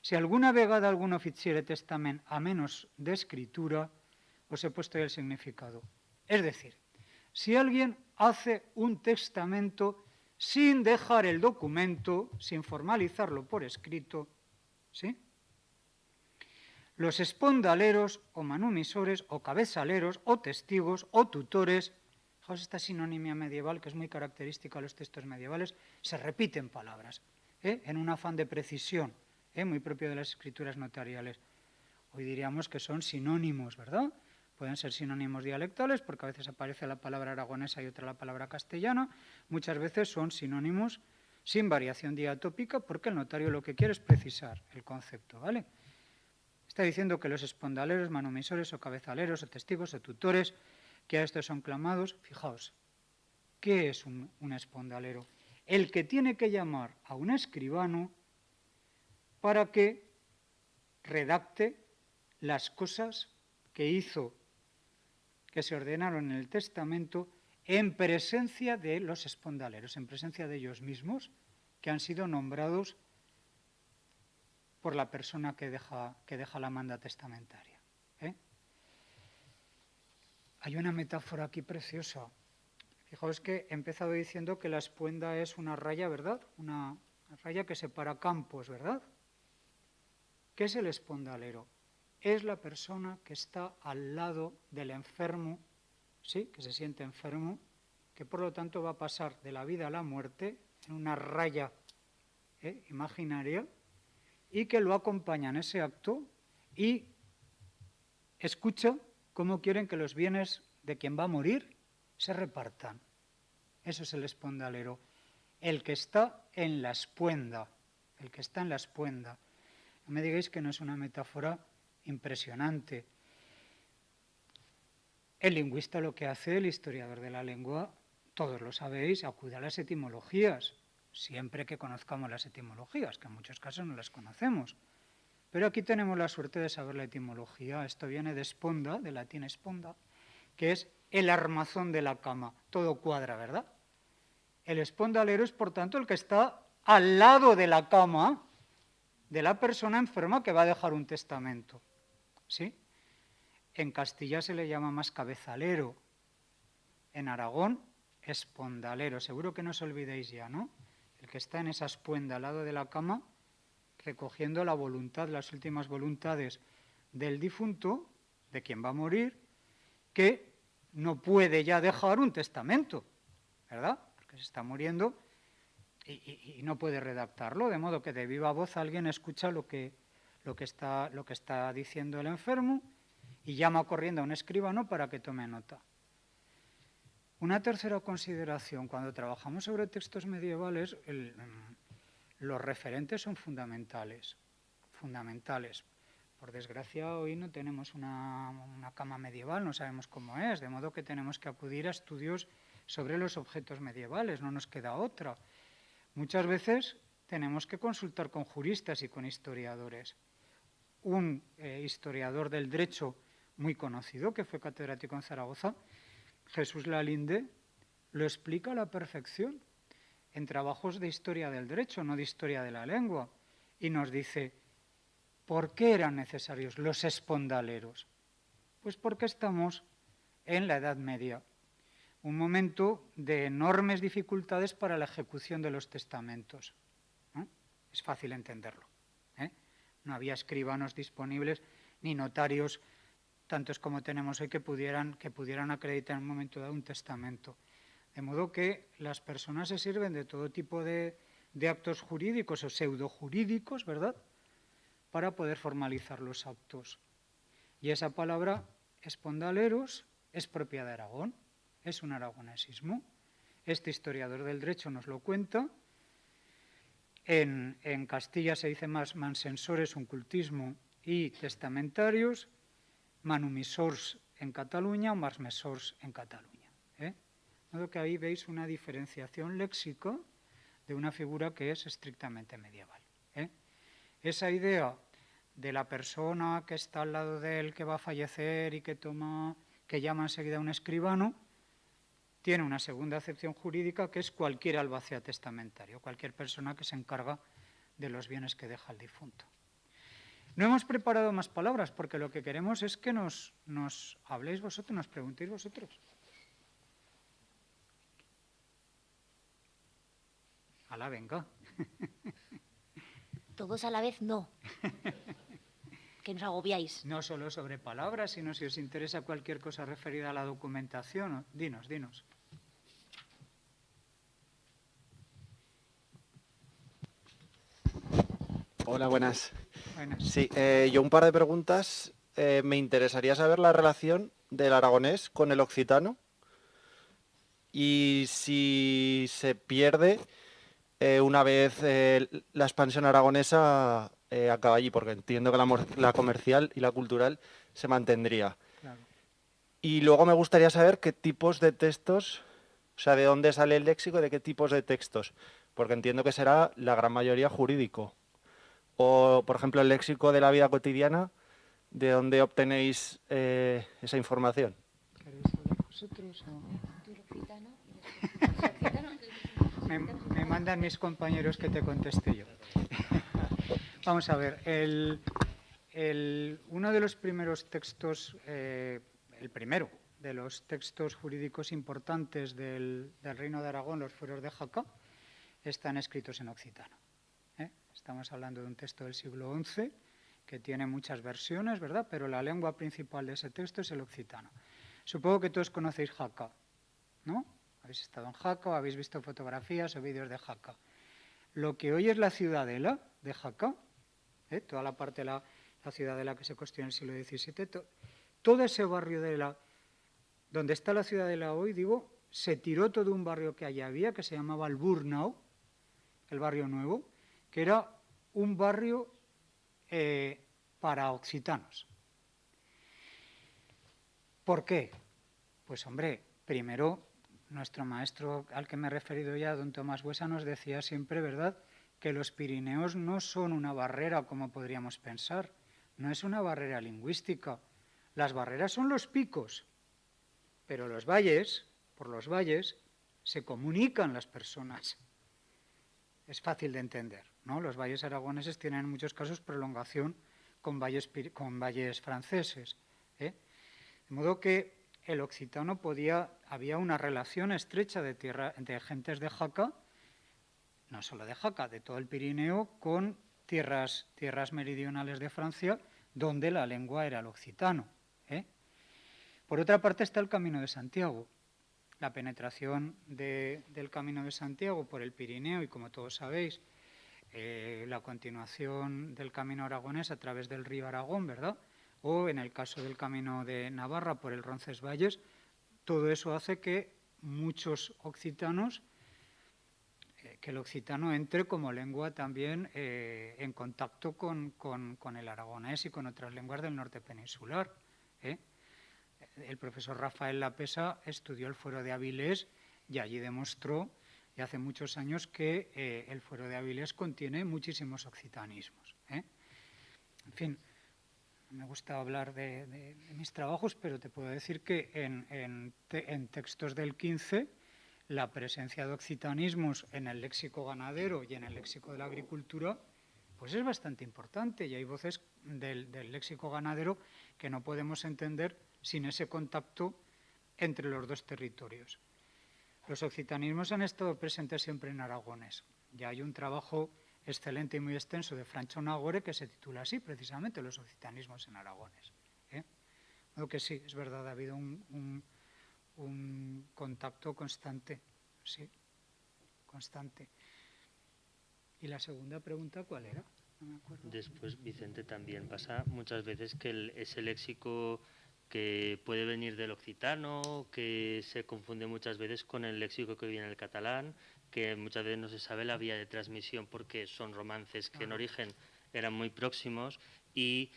Si alguna vegada alguno ficiere testament a menos de escritura, os he puesto ahí el significado. Es decir, si alguien hace un testamento sin dejar el documento, sin formalizarlo por escrito, ¿sí? Los espondaleros o manumisores o cabezaleros o testigos o tutores, fijaos esta sinonimia medieval que es muy característica de los textos medievales, se repiten palabras, en un afán de precisión, muy propio de las escrituras notariales. Hoy diríamos que son sinónimos, ¿verdad? Pueden ser sinónimos dialectales, porque a veces aparece la palabra aragonesa y otra la palabra castellana. Muchas veces son sinónimos sin variación diatópica, porque el notario lo que quiere es precisar el concepto, ¿vale? Está diciendo que los espondaleros, manumisores o cabezaleros o testigos o tutores, que a estos son clamados, fijaos, ¿qué es un espondalero? El que tiene que llamar a un escribano para que redacte las cosas que hizo, que se ordenaron en el testamento, en presencia de los espondaleros, en presencia de ellos mismos, que han sido nombrados por la persona que deja la manda testamentaria. Hay una metáfora aquí preciosa. Fijaos que he empezado diciendo que la espuenda es una raya, ¿verdad? Una raya que separa campos, ¿verdad? ¿Qué es el espondalero? Es la persona que está al lado del enfermo, ¿sí? Que se siente enfermo, que por lo tanto va a pasar de la vida a la muerte en una raya imaginaria, y que lo acompaña en ese acto y escucha cómo quieren que los bienes de quien va a morir se repartan. Eso es el espondalero, el que está en la espuenda, el que está en la espuenda. No me digáis que no es una metáfora impresionante. El lingüista lo que hace, el historiador de la lengua, todos lo sabéis, acude a las etimologías, siempre que conozcamos las etimologías, que en muchos casos no las conocemos. Pero aquí tenemos la suerte de saber la etimología. Esto viene de sponda, del latín sponda, que es el armazón de la cama. Todo cuadra, ¿verdad? El espondalero es, por tanto, el que está al lado de la cama de la persona enferma que va a dejar un testamento. ¿Sí? En Castilla se le llama más cabezalero. En Aragón, espondalero. Seguro que no os olvidéis ya, ¿no? El que está en esa espuenda al lado de la cama, recogiendo la voluntad, las últimas voluntades del difunto, de quien va a morir, que no puede ya dejar un testamento, ¿verdad? Porque se está muriendo y no puede redactarlo, de modo que de viva voz alguien escucha lo que está diciendo el enfermo y llama corriendo a un escribano para que tome nota. Una tercera consideración, cuando trabajamos sobre textos medievales, los referentes son fundamentales. Por desgracia, hoy no tenemos una cama medieval, no sabemos cómo es, de modo que tenemos que acudir a estudios sobre los objetos medievales, no nos queda otra. Muchas veces tenemos que consultar con juristas y con historiadores. Un historiador del derecho muy conocido, que fue catedrático en Zaragoza, Jesús Lalinde, lo explica a la perfección en trabajos de historia del derecho, no de historia de la lengua, y nos dice, ¿por qué eran necesarios los espondaleros? Pues porque estamos en la Edad Media, un momento de enormes dificultades para la ejecución de los testamentos. Es fácil entenderlo. No había escribanos disponibles ni notarios tantos como tenemos hoy que pudieran acreditar en un momento dado un testamento. De modo que las personas se sirven de todo tipo de actos jurídicos o pseudojurídicos, ¿verdad?, para poder formalizar los actos. Y esa palabra, espondaleros, es propia de Aragón, es un aragonesismo. Este historiador del derecho nos lo cuenta. En Castilla se dice más mansensores, un cultismo y testamentarios, manumisors en Cataluña o marsmesors en Cataluña. De modo que ahí veis una diferenciación léxica de una figura que es estrictamente medieval. esa idea de la persona que está al lado de él, que va a fallecer y que llama enseguida a un escribano, tiene una segunda acepción jurídica que es cualquier albacea testamentario, cualquier persona que se encarga de los bienes que deja el difunto. No hemos preparado más palabras porque lo que queremos es que nos habléis vosotros, nos preguntéis vosotros. Alá, venga. Todos a la vez no. Que nos agobiáis. No solo sobre palabras, sino si os interesa cualquier cosa referida a la documentación. Dinos. Hola, buenas. Buenas. Sí, yo un par de preguntas. Me interesaría saber la relación del aragonés con el occitano y si se pierde una vez la expansión aragonesa acaba allí, porque entiendo que la comercial y la cultural se mantendría. Claro. Y luego me gustaría saber qué tipos de textos, o sea, de dónde sale el léxico y de qué tipos de textos, porque entiendo que será la gran mayoría jurídico. O, por ejemplo, el léxico de la vida cotidiana, ¿de dónde obtenéis esa información? ¿Queréis hablar vosotros o...? Me mandan mis compañeros que te conteste yo. Vamos a ver, uno de los primeros textos, el primero de los textos jurídicos importantes del Reino de Aragón, los fueros de Jaca, están escritos en occitano. Estamos hablando de un texto del siglo XI que tiene muchas versiones, ¿verdad? Pero la lengua principal de ese texto es el occitano. Supongo que todos conocéis Jaca, ¿no? Habéis estado en Jaca o habéis visto fotografías o vídeos de Jaca. Lo que hoy es la ciudadela de Jaca, toda la parte de la ciudadela que se construyó en el siglo XVII, todo ese barrio donde está la ciudadela hoy, digo, se tiró todo un barrio que allí había, que se llamaba el Burnau, el barrio nuevo, que era un barrio para occitanos. ¿Por qué? Pues hombre, primero, nuestro maestro al que me he referido ya, don Tomás Buesa, nos decía siempre, ¿verdad?, que los Pirineos no son una barrera como podríamos pensar, no es una barrera lingüística. Las barreras son los picos, pero los valles, por los valles, se comunican las personas. Es fácil de entender, ¿no? Los valles aragoneses tienen en muchos casos prolongación con valles franceses. De modo que el occitano había una relación estrecha de gentes de Jaca, no solo de Jaca, de todo el Pirineo, con tierras meridionales de Francia, donde la lengua era el occitano. Por otra parte está el Camino de Santiago. La penetración del Camino de Santiago por el Pirineo y, como todos sabéis, la continuación del Camino aragonés a través del río Aragón, ¿verdad?, o en el caso del Camino de Navarra por el Roncesvalles, todo eso hace que muchos occitanos, que el occitano entre como lengua también en contacto con el aragonés y con otras lenguas del norte peninsular. El profesor Rafael Lapesa estudió el fuero de Avilés y allí demostró, y hace muchos años, que el fuero de Avilés contiene muchísimos occitanismos. En fin, me gusta hablar de mis trabajos, pero te puedo decir que en textos del XV la presencia de occitanismos en el léxico ganadero y en el léxico de la agricultura pues es bastante importante, y hay voces del léxico ganadero que no podemos entender sin ese contacto entre los dos territorios. Los occitanismos han estado presentes siempre en aragonés. Ya hay un trabajo excelente y muy extenso de Francho Nagore que se titula así, precisamente, Los occitanismos en aragonés. Lo que sí, es verdad, ha habido un contacto constante, sí, constante. ¿Y la segunda pregunta cuál era? No me acuerdo. Después, Vicente, también pasa muchas veces que ese léxico que puede venir del occitano, que se confunde muchas veces con el léxico que viene del catalán, que muchas veces no se sabe la vía de transmisión porque son romances que en origen eran muy próximos y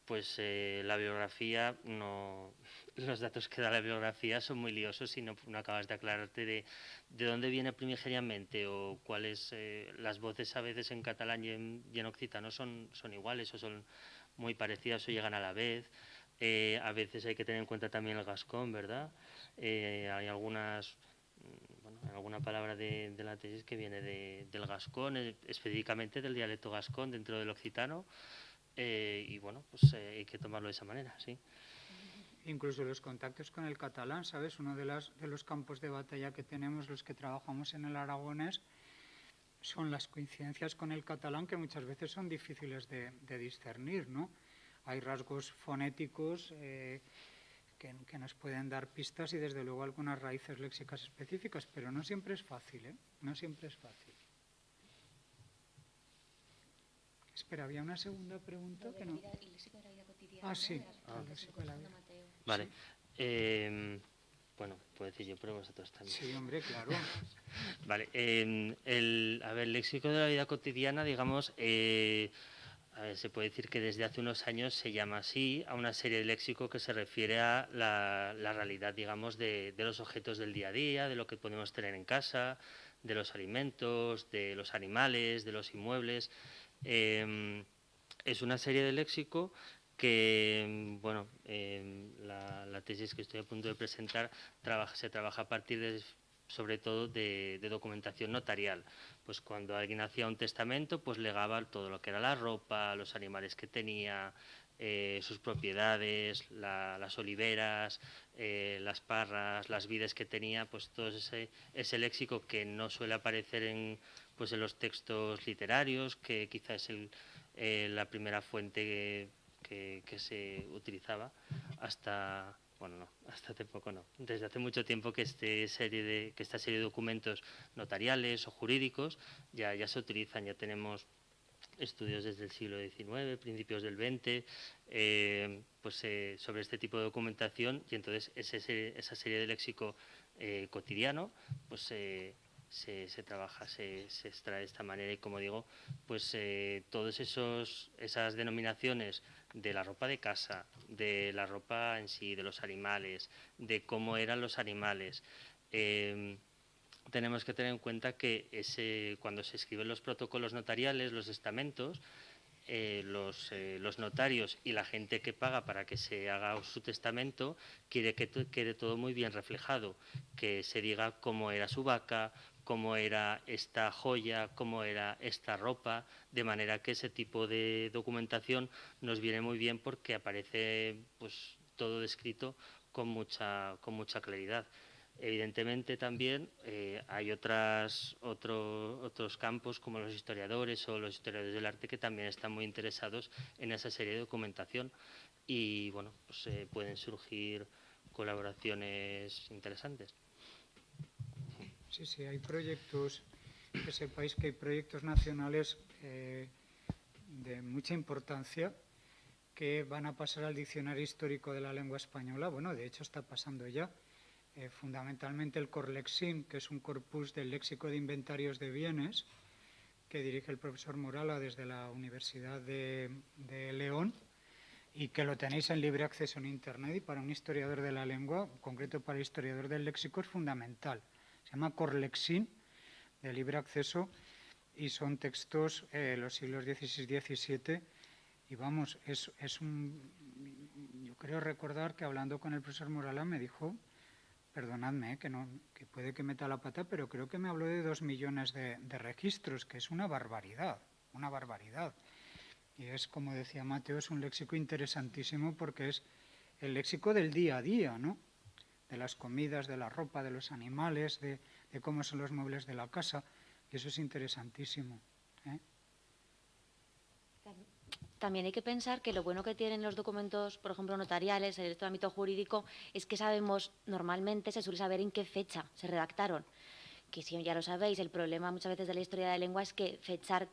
pues la bibliografía, no, los datos que da la bibliografía son muy liosos y no acabas de aclararte de dónde viene primigeniamente o cuáles las voces a veces en catalán y en occitano son iguales o son muy parecidas o llegan a la vez. A veces hay que tener en cuenta también el gascón, ¿verdad? Hay algunas, alguna palabra de la tesis que viene del gascón, específicamente del dialecto gascón dentro del occitano. Y bueno, pues hay que tomarlo de esa manera, sí. Incluso los contactos con el catalán, ¿sabes? Uno de los campos de batalla que tenemos los que trabajamos en el aragonés son las coincidencias con el catalán, que muchas veces son difíciles de discernir, ¿no? Hay rasgos fonéticos que nos pueden dar pistas y desde luego algunas raíces léxicas específicas, pero no siempre es fácil, ¿eh? No siempre es fácil. Espera, había una segunda pregunta que no... Ah, sí, el léxico de la vida. Vale. Bueno, puedo decir yo, pero vosotros también. Sí, hombre, claro. Vale. El léxico de la vida cotidiana, digamos, se puede decir que desde hace unos años se llama así a una serie de léxico que se refiere a la realidad, digamos, de los objetos del día a día, de lo que podemos tener en casa, de los alimentos, de los animales, de los inmuebles. Es una serie de léxico que, bueno, la tesis que estoy a punto de presentar se trabaja a partir sobre todo de documentación notarial. Pues cuando alguien hacía un testamento, pues legaba todo lo que era la ropa, los animales que tenía, sus propiedades, las oliveras, las parras, las vides que tenía, pues todo ese léxico que no suele aparecer en los textos literarios, que quizás es la primera fuente que se utilizaba hasta hace poco no. Desde hace mucho tiempo que esta serie de documentos notariales o jurídicos ya se utilizan, ya tenemos estudios desde el siglo XIX, principios del XX, sobre este tipo de documentación, y entonces esa serie de léxico cotidiano pues se trabaja, se extrae de esta manera, y como digo, pues todas esas denominaciones de la ropa de casa, de la ropa en sí, de los animales, de cómo eran los animales, tenemos que tener en cuenta que cuando se escriben los protocolos notariales, los estamentos, los notarios y la gente que paga para que se haga su testamento quiere que quede todo muy bien reflejado, que se diga cómo era su vaca, cómo era esta joya, cómo era esta ropa, de manera que ese tipo de documentación nos viene muy bien porque aparece pues todo descrito con mucha claridad. Evidentemente también hay otros campos como los historiadores o los historiadores del arte que también están muy interesados en esa serie de documentación, y bueno, pues pueden surgir colaboraciones interesantes. Sí, hay proyectos, que sepáis que hay proyectos nacionales de mucha importancia que van a pasar al Diccionario Histórico de la Lengua Española. Bueno, de hecho está pasando ya. Fundamentalmente el Corlexim, que es un corpus del léxico de inventarios de bienes, que dirige el profesor Morala desde la Universidad de León, y que lo tenéis en libre acceso en Internet, y para un historiador de la lengua, en concreto para el historiador del léxico, es fundamental. Se llama Corlexim, de libre acceso, y son textos los siglos XVI y XVII, y vamos, yo creo recordar que hablando con el profesor Morala me dijo, perdonadme, que puede que meta la pata, pero creo que me habló de 2 millones de registros, que es una barbaridad, una barbaridad. Y es, como decía Mateo, es un léxico interesantísimo porque es el léxico del día a día, ¿no? De las comidas, de la ropa, de los animales, de cómo son los muebles de la casa, y eso es interesantísimo, ¿eh? También hay que pensar que lo bueno que tienen los documentos, por ejemplo, notariales, en este ámbito jurídico, es que sabemos, normalmente se suele saber en qué fecha se redactaron. Que si ya lo sabéis, el problema muchas veces de la historia de la lengua es que fechar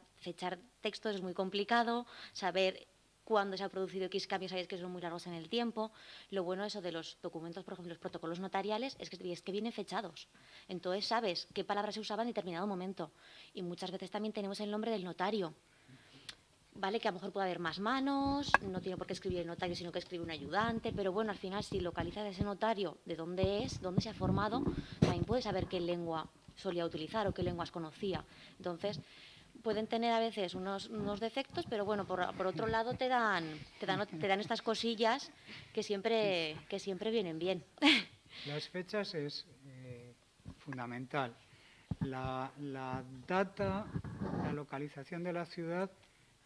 textos es muy complicado, saber cuándo se ha producido X cambios, sabéis que son muy largos en el tiempo. Lo bueno eso de los documentos, por ejemplo, los protocolos notariales, es que vienen fechados. Entonces sabes qué palabras se usaban en determinado momento. Y muchas veces también tenemos el nombre del notario. vale que a lo mejor puede haber más manos, no tiene por qué escribir el notario, sino que escribe un ayudante, pero bueno, al final si localizas ese notario de dónde es, dónde se ha formado, también puedes saber qué lengua solía utilizar o qué lenguas conocía. Entonces, pueden tener a veces unos defectos, pero bueno, por otro lado te dan estas cosillas que siempre vienen bien. Las fechas es fundamental. La data, la localización de la ciudad,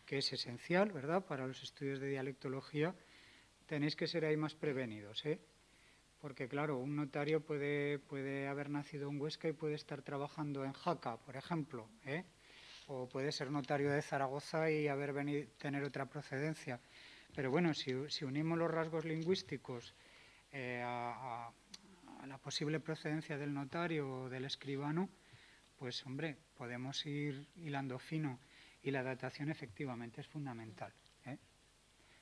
que es esencial, ¿verdad?, para los estudios de dialectología, tenéis que ser ahí más prevenidos, ¿eh? Porque, claro, un notario puede haber nacido en Huesca y puede estar trabajando en Jaca, por ejemplo, ¿eh? O puede ser notario de Zaragoza y tener otra procedencia. Pero bueno, si unimos los rasgos lingüísticos a la posible procedencia del notario o del escribano, pues hombre, podemos ir hilando fino, y la datación efectivamente es fundamental, ¿eh?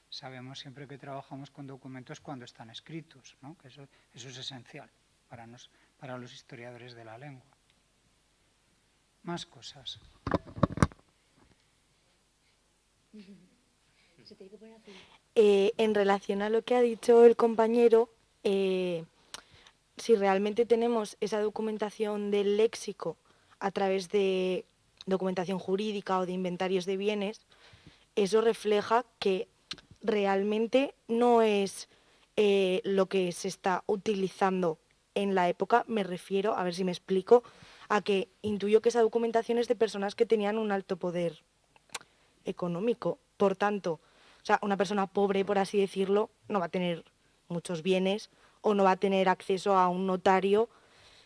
Sabemos siempre que trabajamos con documentos cuando están escritos, ¿no? Que eso es esencial para los historiadores de la lengua. Más cosas. En relación a lo que ha dicho el compañero, si realmente tenemos esa documentación del léxico a través de documentación jurídica o de inventarios de bienes, eso refleja que realmente no es lo que se está utilizando en la época. Me refiero, a ver si me explico, a que intuyo que esa documentación es de personas que tenían un alto poder económico. Por tanto, o sea, una persona pobre, por así decirlo, no va a tener muchos bienes o no va a tener acceso a un notario.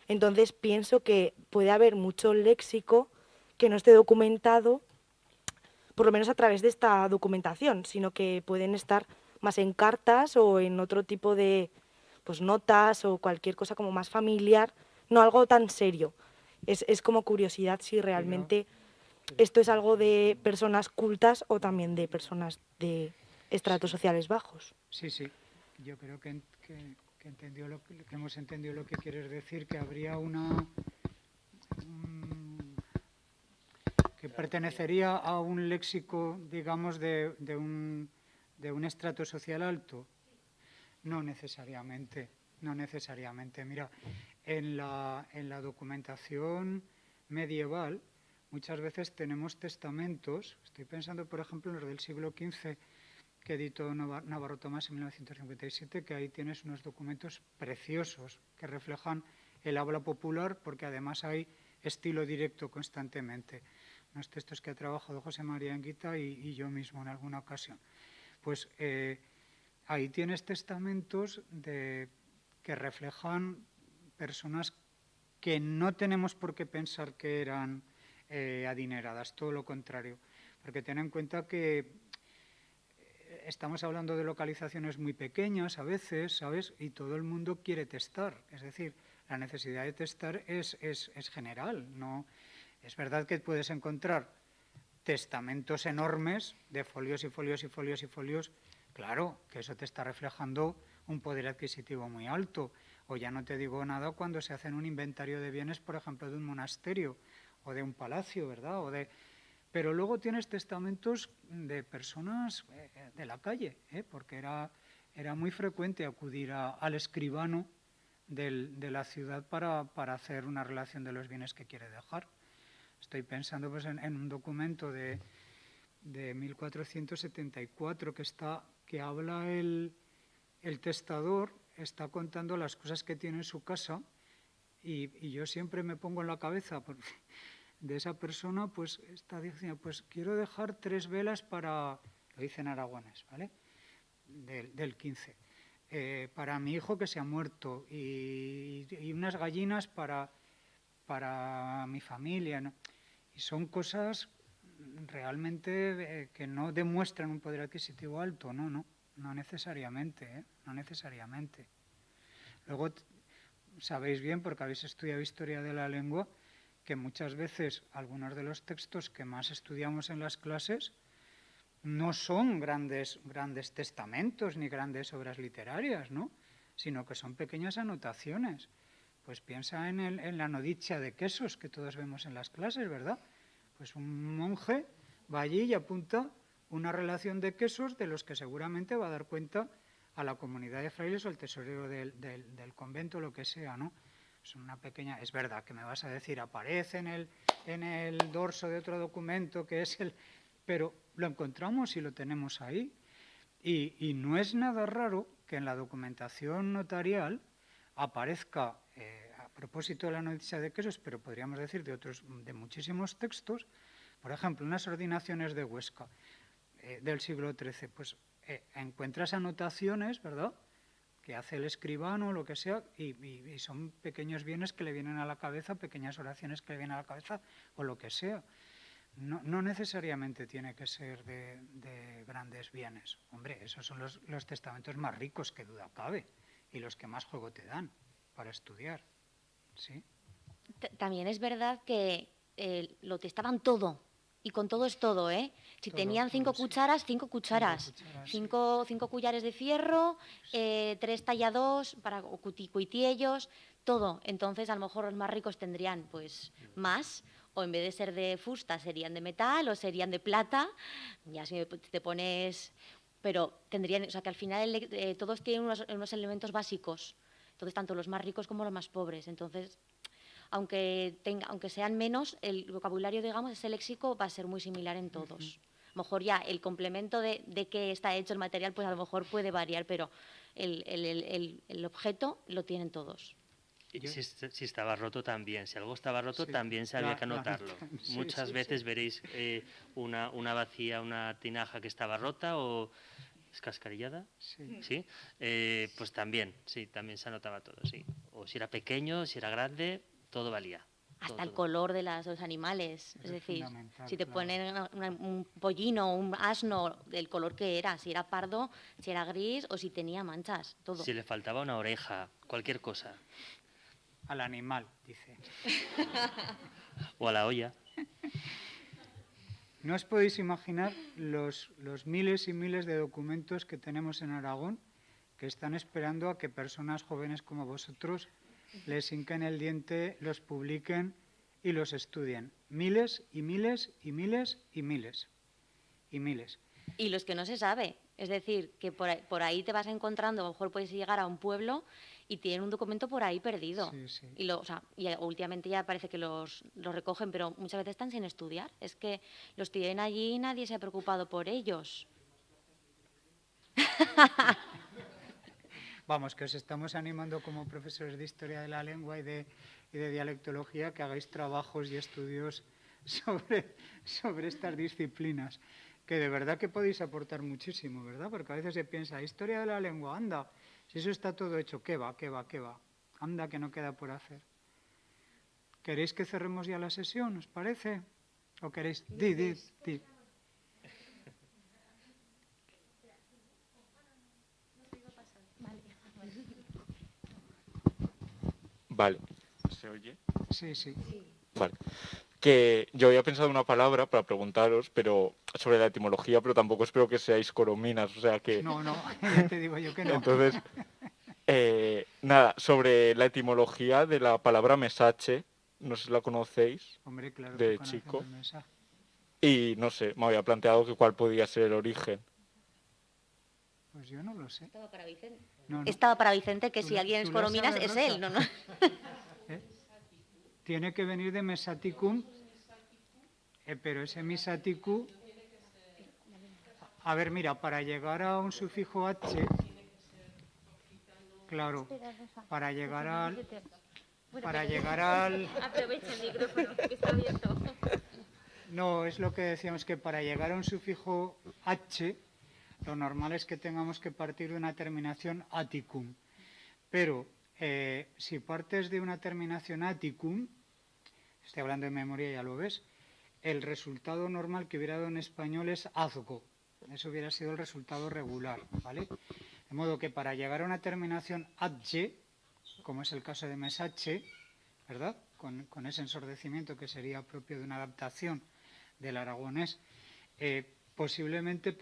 Entonces pienso que puede haber mucho léxico que no esté documentado, por lo menos a través de esta documentación, sino que pueden estar más en cartas o en otro tipo de pues, notas o cualquier cosa como más familiar, no algo tan serio. Es como curiosidad si realmente esto es algo de personas cultas o también de personas de estratos sociales bajos. Sí, yo creo que hemos entendido lo que quieres decir, que habría que pertenecería a un léxico, digamos, de un estrato social alto. No necesariamente. Mira, en la documentación medieval muchas veces tenemos testamentos. Estoy pensando, por ejemplo, en los del siglo XV que editó Navarro Tomás en 1957, que ahí tienes unos documentos preciosos que reflejan el habla popular, porque además hay estilo directo constantemente. Unos textos que ha trabajado José María Anguita y yo mismo en alguna ocasión. Pues ahí tienes testamentos que reflejan personas que no tenemos por qué pensar que eran adineradas, todo lo contrario. Porque ten en cuenta que estamos hablando de localizaciones muy pequeñas a veces, ¿sabes? Y todo el mundo quiere testar. Es decir, la necesidad de testar es general, ¿no? Es verdad que puedes encontrar testamentos enormes de folios y folios y folios y folios. Claro, que eso te está reflejando un poder adquisitivo muy alto. O ya no te digo nada cuando se hacen un inventario de bienes, por ejemplo, de un monasterio o de un palacio, ¿verdad? Pero luego tienes testamentos de personas de la calle, porque era muy frecuente acudir al escribano de la ciudad para hacer una relación de los bienes que quiere dejar. Estoy pensando pues, en un documento de 1474 que habla el testador, está contando las cosas que tiene en su casa y yo siempre me pongo en la cabeza de esa persona, pues está diciendo, pues quiero dejar 3 velas para, lo dice en aragonés, ¿vale? Del 15, para mi hijo que se ha muerto y unas gallinas para mi familia, ¿no? Y son cosas realmente que no demuestran un poder adquisitivo alto, no necesariamente, no necesariamente. Luego, sabéis bien, porque habéis estudiado historia de la lengua, que muchas veces algunos de los textos que más estudiamos en las clases no son grandes testamentos ni grandes obras literarias, ¿no? Sino que son pequeñas anotaciones. Pues piensa en la nodicia de quesos que todos vemos en las clases, ¿verdad? Pues un monje va allí y apunta una relación de quesos de los que seguramente va a dar cuenta a la comunidad de frailes o el tesorero del convento, lo que sea, ¿no? Es una pequeña, es verdad que me vas a decir, aparece en el dorso de otro documento que es el... Pero lo encontramos y lo tenemos ahí. Y no es nada raro que en la documentación notarial aparezca, a propósito de la noticia de quesos, pero podríamos decir de muchísimos textos, por ejemplo, unas ordinaciones de Huesca del siglo XIII, pues encuentras anotaciones, ¿verdad?, que hace el escribano, lo que sea, y son pequeños bienes que le vienen a la cabeza, pequeñas oraciones que le vienen a la cabeza, o lo que sea. No necesariamente tiene que ser de grandes bienes. Hombre, esos son los testamentos más ricos, que duda cabe, y los que más juego te dan para estudiar. ¿Sí? También es verdad que lo testaban todo. Y con todo es todo, ¿eh? Si Todo, tenían 5 sí. cucharas, 5 cucharas. 5 cuchares de fierro, 3 tallados o cuitiellos, todo. Entonces, a lo mejor los más ricos tendrían pues más, o en vez de ser de fusta serían de metal o serían de plata. Ya si te pones... Pero tendrían, o sea, que al final todos tienen unos elementos básicos. Entonces, tanto los más ricos como los más pobres. Entonces, aunque sean menos, el vocabulario, digamos, ese léxico va a ser muy similar en todos. A lo mejor ya el complemento de qué está hecho el material, pues a lo mejor puede variar, pero el objeto lo tienen todos. Y si estaba roto también, si algo estaba roto Sí, también se había que anotarlo. sí, Muchas sí, veces veréis una vacía, una tinaja que estaba rota o escascarillada, Sí. pues también, sí, también se anotaba todo, sí. O si era pequeño, si era grande, todo valía. Hasta todo, el todo. color de los animales. Eso Es es decir, fundamental, si te claro. ponen un pollino, un asno, del color que era, si era pardo, si era gris o si tenía manchas, todo. Si le faltaba una oreja, cualquier cosa. Al animal, dice. O a la olla. No os podéis imaginar los miles y miles de documentos que tenemos en Aragón que están esperando a que personas jóvenes como vosotros les hinquen el diente, los publiquen y los estudien. Miles y miles y miles y miles y miles. Y los que no se sabe. Es decir, que por ahí te vas encontrando, a lo mejor puedes llegar a un pueblo y tienen un documento por ahí perdido. Sí, sí. Y últimamente ya parece que los recogen, pero muchas veces están sin estudiar. Es que los tienen allí y nadie se ha preocupado por ellos. Vamos, que os estamos animando como profesores de Historia de la Lengua y de Dialectología que hagáis trabajos y estudios sobre estas disciplinas, que de verdad que podéis aportar muchísimo, ¿verdad? Porque a veces se piensa, Historia de la Lengua, anda, si eso está todo hecho, ¿qué va? Anda, que no queda por hacer. ¿Queréis que cerremos ya la sesión, os parece? ¿O queréis? Di. Vale. ¿Se oye? Sí. Vale. Que yo había pensado una palabra para preguntaros, pero sobre la etimología, pero tampoco espero que seáis corominas, o sea que... No, ya te digo yo que no. Entonces, nada, sobre la etimología de la palabra mesache, no sé si la conocéis, Hombre, claro, de que conocemos chico. el mensaje. Y no sé, me había planteado que cuál podía ser el origen. Pues yo no lo sé. Estaba para Vicente. No. Estaba para Vicente, que Tú si lo- alguien es tú lo corominas sabes, es él, Rosa. ¿no? ¿Eh? Tiene que venir de Mesaticum, pero ese Mesaticum... A ver, mira, para llegar a un sufijo H, claro, para llegar al... Aprovecha el micrófono, que está abierto. No, es lo que decíamos, que para llegar a un sufijo H, lo normal es que tengamos que partir de una terminación aticum. Pero si partes de una terminación aticum, estoy hablando de memoria, ya lo ves, el resultado normal que hubiera dado en español es azgo. Eso hubiera sido el resultado regular, ¿vale? De modo que para llegar a una terminación adje, como es el caso de mesache, ¿verdad? Con ese ensordecimiento que sería propio de una adaptación del aragonés, posiblemente,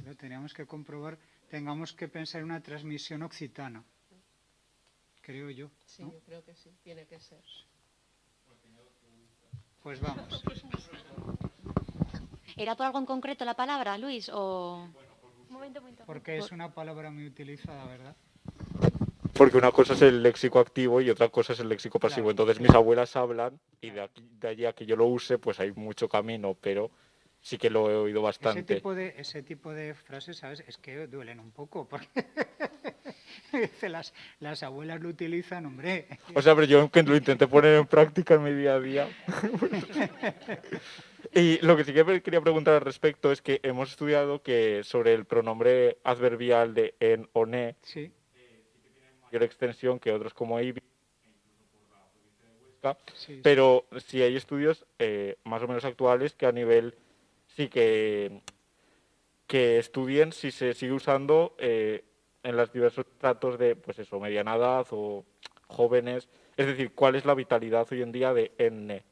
lo teníamos que comprobar, tengamos que pensar en una transmisión occitana, creo yo, ¿no? Sí, yo creo que sí, tiene que ser. Pues vamos. ¿Era por algo en concreto la palabra, Luis? O... Porque es una palabra muy utilizada, ¿verdad? Porque una cosa es el léxico activo y otra cosa es el léxico pasivo. Claro. Entonces mis abuelas hablan y de allí a que yo lo use, pues hay mucho camino, pero sí que lo he oído bastante. Ese tipo de frases, ¿sabes? Es que duelen un poco, porque las abuelas lo utilizan, hombre. O sea, pero yo aunque lo intenté poner en práctica en mi día a día. Y lo que sí que quería preguntar al respecto es que hemos estudiado que sobre el pronombre adverbial de en o ne, Sí, mayor extensión que otros como ibi, sí, pero sí hay estudios más o menos actuales que a nivel sí que estudien si se sigue usando en los diversos tratos de, pues eso, mediana edad o jóvenes. Es decir, ¿cuál es la vitalidad hoy en día de enne?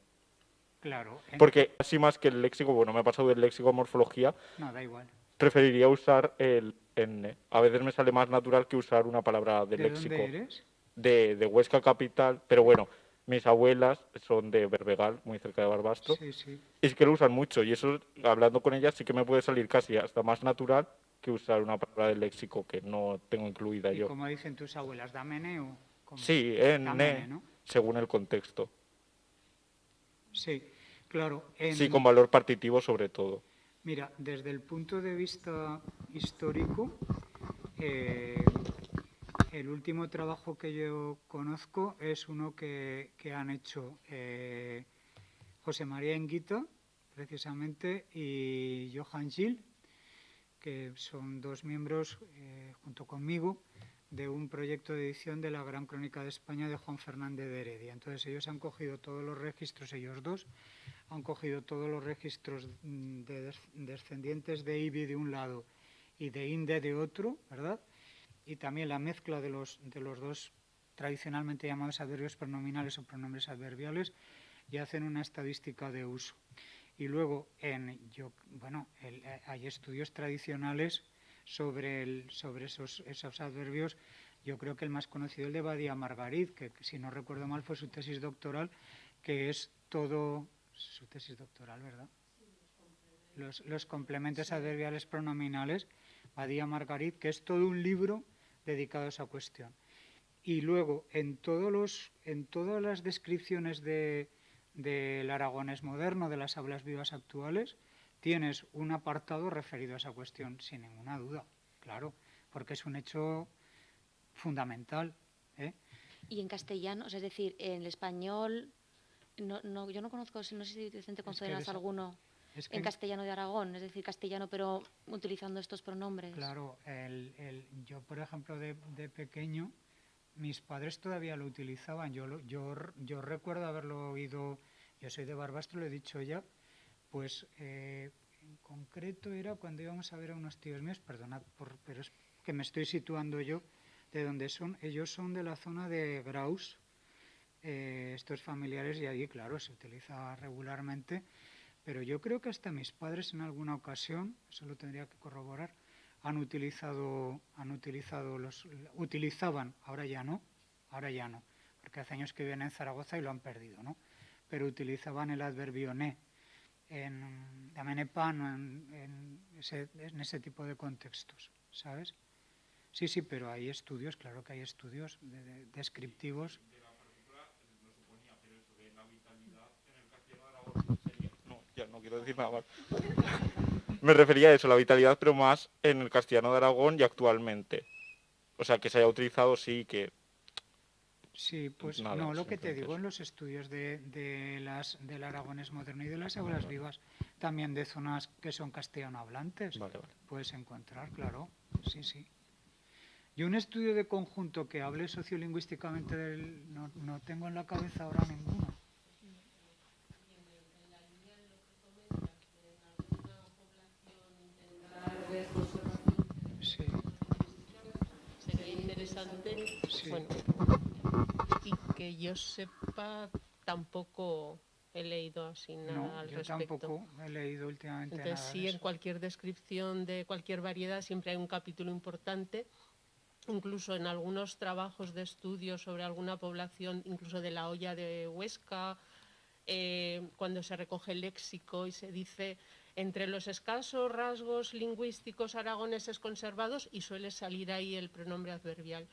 claro. Porque así más que el léxico, bueno, me ha pasado del léxico a morfología, No, da igual. preferiría usar el enne. A veces me sale más natural que usar una palabra de ¿De léxico. dónde eres? De Huesca capital, pero bueno, mis abuelas son de Berbegal, muy cerca de Barbastro, Sí, sí. y es que lo usan mucho, y eso, hablando con ellas, sí que me puede salir casi hasta más natural que usar una palabra de léxico que no tengo incluida ¿Y yo. como dicen tus abuelas, damene o...? ¿cómo? Sí, Damene, enne, ¿no? según el contexto. Sí, claro. Sí, con valor partitivo sobre todo. Mira, desde el punto de vista histórico, el último trabajo que yo conozco es uno que han hecho José María Enguita, precisamente, y Johan Gil, que son dos miembros, junto conmigo, de un proyecto de edición de la Gran Crónica de España de Juan Fernández de Heredia. Entonces ellos han cogido todos los registros, ellos dos, han cogido todos los registros de descendientes de Ibi de un lado y de Inde de otro, ¿verdad? Y también la mezcla de los dos tradicionalmente llamados adverbios pronominales o pronombres adverbiales, y hacen una estadística de uso. Y luego hay estudios tradicionales sobre esos adverbios. Yo creo que el más conocido es el de Badia Margarit, que si no recuerdo mal fue su tesis doctoral, que es todo su tesis doctoral, ¿verdad? Los complementos adverbiales pronominales, Badia Margarit, que es todo un libro dedicado a esa cuestión. Y luego, en todas las descripciones del aragonés moderno, de las hablas vivas actuales, tienes un apartado referido a esa cuestión, sin ninguna duda, claro, porque es un hecho fundamental. Y en castellano, o sea, es decir, en el español, yo no conozco, no sé si Vicente conocerás alguno en castellano de Aragón, es decir, castellano pero utilizando estos pronombres. Claro, yo por ejemplo de pequeño, mis padres todavía lo utilizaban. Yo recuerdo haberlo oído, yo soy de Barbastro, lo he dicho ya, pues en concreto era cuando íbamos a ver a unos tíos míos, perdonad, pero es que me estoy situando yo de dónde son. Ellos son de la zona de Graus, estos familiares, y allí, claro, se utiliza regularmente, pero yo creo que hasta mis padres en alguna ocasión, eso lo tendría que corroborar, utilizaban, ahora ya no, porque hace años que viven en Zaragoza y lo han perdido, ¿no? Pero utilizaban el adverbio ne en Amenepan, en ese tipo de contextos, ¿sabes? Sí, pero hay estudios, claro que hay estudios descriptivos. No quiero decir nada más. Me refería a eso, la vitalidad, pero más en el castellano de Aragón y actualmente. O sea, que se haya utilizado, sí, que... Sí, pues nada, no, lo que te entonces. digo, en los estudios del aragonés moderno y de las hablas vivas, también de zonas que son castellano hablantes, Vale. puedes encontrar, claro, sí. Y un estudio de conjunto que hable sociolingüísticamente no tengo en la cabeza ahora ninguno. Sí. Sería interesante, Sí. bueno, y que yo sepa, tampoco he leído así nada al yo respecto. tampoco he leído últimamente Entonces, nada sí, de en eso. cualquier descripción de cualquier variedad siempre hay un capítulo importante. Incluso en algunos trabajos de estudio sobre alguna población, incluso de la Hoya de Huesca, cuando se recoge el léxico y se dice entre los escasos rasgos lingüísticos aragoneses conservados y suele salir ahí el pronombre adverbial.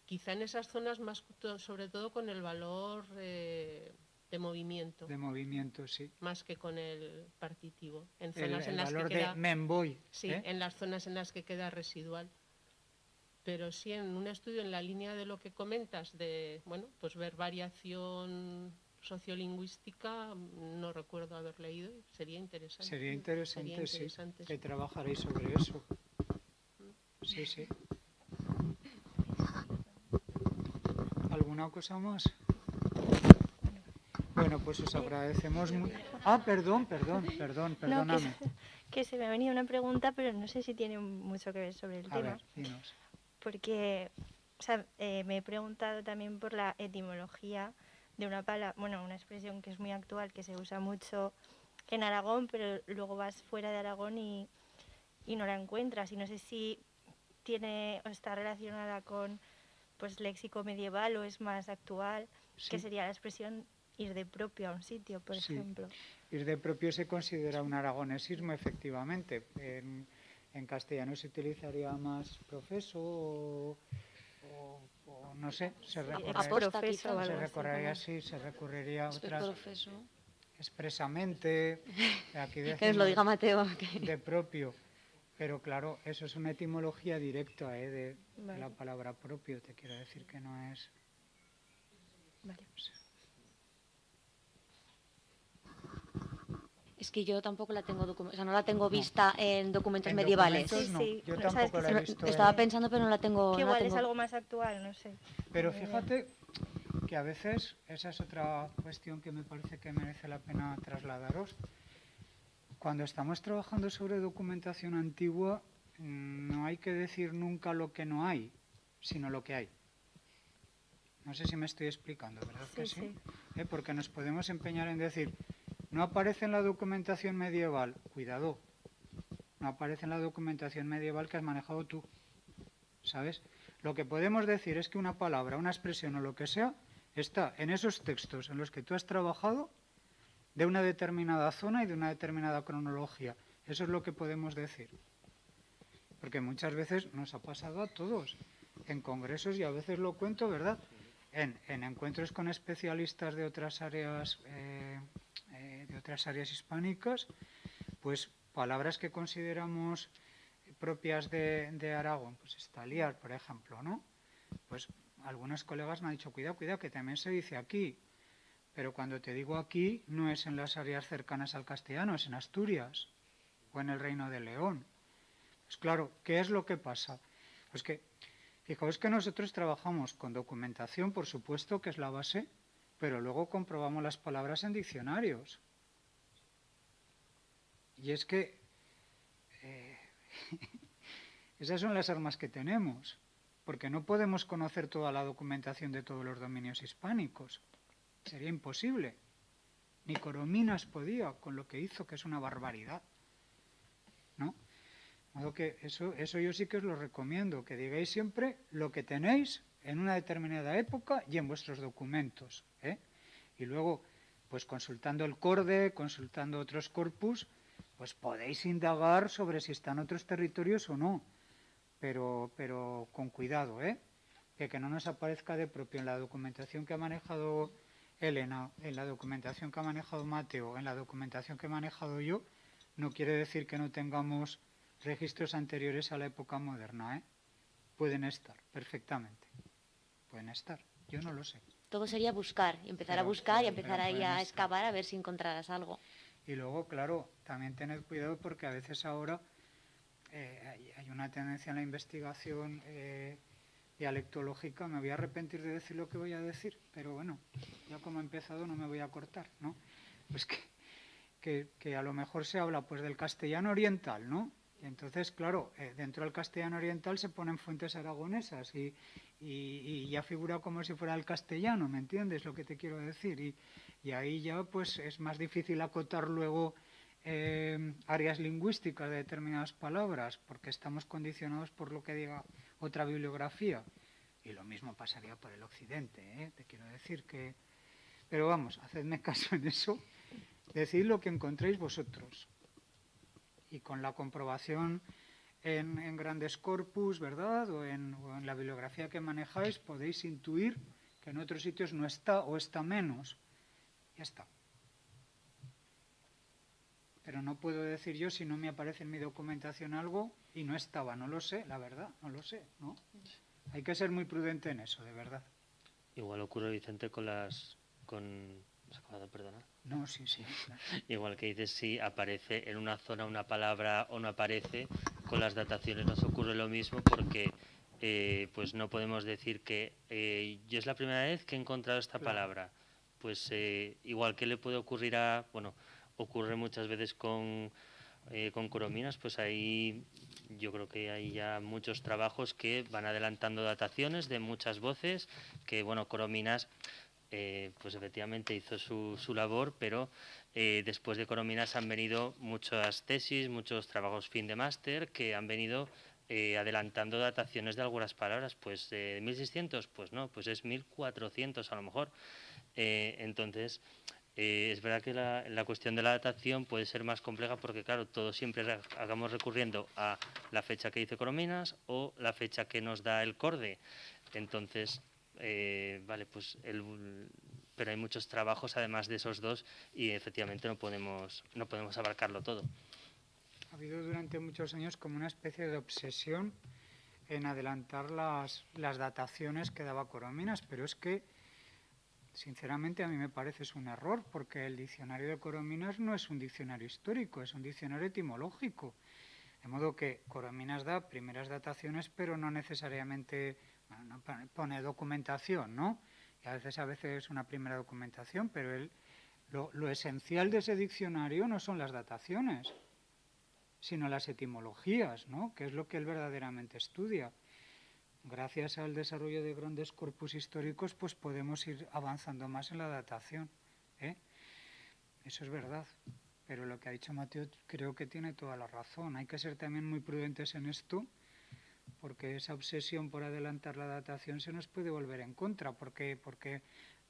Quizá en esas zonas más, sobre todo con el valor de movimiento. De movimiento, sí. Más que con el partitivo. En El zonas en las valor que queda, de memboy. sí, en las zonas en las que queda residual. Pero sí, en un estudio en la línea de lo que comentas, de bueno, pues ver variación sociolingüística, no recuerdo haber leído, sería interesante. Sería interesante, sí, sí. que trabajaréis sobre eso. Sí, sí. ¿Alguna cosa más? Bueno, pues os agradecemos mucho. Ah, perdóname. Que se me ha venido una pregunta, pero no sé si tiene mucho que ver sobre el tema. A ver, dinos. Porque me he preguntado también por la etimología de una palabra, bueno, una expresión que es muy actual, que se usa mucho en Aragón, pero luego vas fuera de Aragón y no la encuentras. Y no sé si tiene o está relacionada con pues léxico medieval o es más actual, Sí. que sería la expresión ir de propio a un sitio, por ejemplo. Ir de propio se considera un aragonesismo, efectivamente. En castellano se utilizaría más profeso o no sé, se recurriría a otras expresamente, aquí que nos lo diga Mateo. De propio. Pero claro, eso es una etimología directa de la palabra propio, te quiero decir que no es... Vale. Es que yo tampoco la tengo no la tengo vista en documentos En medievales. documentos no, Sí, yo no, tampoco la he visto. Estaba pensando, pero no la tengo. Que no la igual es tengo. algo más actual, no sé. Pero fíjate que a veces, esa es otra cuestión que me parece que merece la pena trasladaros. Cuando estamos trabajando sobre documentación antigua, no hay que decir nunca lo que no hay, sino lo que hay. No sé si me estoy explicando, ¿verdad que sí? Porque nos podemos empeñar en decir, no aparece en la documentación medieval, cuidado, no aparece en la documentación medieval que has manejado tú, ¿sabes? Lo que podemos decir es que una palabra, una expresión o lo que sea, está en esos textos en los que tú has trabajado de una determinada zona y de una determinada cronología. Eso es lo que podemos decir. Porque muchas veces nos ha pasado a todos, en congresos, y a veces lo cuento, ¿verdad? En encuentros con especialistas de otras áreas hispánicas, pues palabras que consideramos propias de Aragón, pues estaliar, por ejemplo, ¿no? Pues algunos colegas me han dicho, cuidado, que también se dice aquí. Pero cuando te digo aquí, no es en las áreas cercanas al castellano, es en Asturias o en el Reino de León. Pues claro, ¿qué es lo que pasa? Pues que, fijaos que nosotros trabajamos con documentación, por supuesto, que es la base, pero luego comprobamos las palabras en diccionarios. Y es que esas son las armas que tenemos, porque no podemos conocer toda la documentación de todos los dominios hispánicos. Sería imposible. Ni Corominas podía con lo que hizo, que es una barbaridad. ¿No? De modo que eso yo sí que os lo recomiendo, que digáis siempre lo que tenéis en una determinada época y en vuestros documentos. Y luego, pues consultando el CORDE, consultando otros corpus, pues podéis indagar sobre si están otros territorios o no. Pero con cuidado, que no nos aparezca de propio en la documentación que ha manejado Elena, en la documentación que ha manejado Mateo, en la documentación que he manejado yo, no quiere decir que no tengamos registros anteriores a la época moderna, Pueden estar, perfectamente. Pueden estar, yo no lo sé. Todo sería buscar, empezar a buscar y empezar ahí a excavar a ver si encontrarás algo. Y luego, claro, también tened cuidado porque a veces ahora hay una tendencia en la investigación dialectológica, me voy a arrepentir de decir lo que voy a decir, pero bueno, ya como he empezado no me voy a cortar, ¿no? Pues que a lo mejor se habla pues del castellano oriental, ¿no? Y entonces, claro, dentro del castellano oriental se ponen fuentes aragonesas y ya figura como si fuera el castellano, ¿me entiendes lo que te quiero decir? Y ahí ya pues es más difícil acotar luego áreas lingüísticas de determinadas palabras, porque estamos condicionados por lo que diga otra bibliografía. Y lo mismo pasaría por el occidente, te quiero decir que... Pero vamos, hacedme caso en eso, Decid lo que encontréis vosotros. Y con la comprobación en grandes corpus, ¿verdad? O en la bibliografía que manejáis, podéis intuir que en otros sitios no está o está menos. Ya está. Pero no puedo decir yo si no me aparece en mi documentación algo y no estaba. No lo sé, la verdad, no lo sé, ¿no? Hay que ser muy prudente en eso, de verdad. Igual ocurre, Vicente, ¿me has acabado de perdonar? No, sí, sí. Claro. Igual que dices, si aparece en una zona una palabra o no aparece, con las dataciones nos ocurre lo mismo porque pues no podemos decir que yo es la primera vez que he encontrado esta palabra. Pues igual que le puede ocurrir ocurre muchas veces con Corominas, pues ahí yo creo que hay ya muchos trabajos que van adelantando dataciones de muchas voces, que Corominas pues efectivamente hizo su labor, pero después de Corominas han venido muchas tesis, muchos trabajos fin de máster que han venido adelantando dataciones de algunas palabras. Pues 1600, pues no, pues es 1400 a lo mejor. Entonces, es verdad que la cuestión de la datación puede ser más compleja porque, claro, todos siempre acabamos recurriendo a la fecha que dice Corominas o la fecha que nos da el CORDE. Entonces, pero hay muchos trabajos además de esos dos y efectivamente no podemos abarcarlo todo. Ha habido durante muchos años como una especie de obsesión en adelantar las dataciones que daba Corominas, pero es que sinceramente a mí me parece es un error, porque el diccionario de Corominas no es un diccionario histórico, es un diccionario etimológico. De modo que Corominas da primeras dataciones, pero no necesariamente no pone documentación, ¿no? Y a veces es una primera documentación, pero lo esencial de ese diccionario no son las dataciones, sino las etimologías, ¿no? Que es lo que él verdaderamente estudia. Gracias al desarrollo de grandes corpus históricos, pues podemos ir avanzando más en la datación, ¿eh? Eso es verdad. Pero lo que ha dicho Mateo creo que tiene toda la razón. Hay que ser también muy prudentes en esto, porque esa obsesión por adelantar la datación se nos puede volver en contra, porque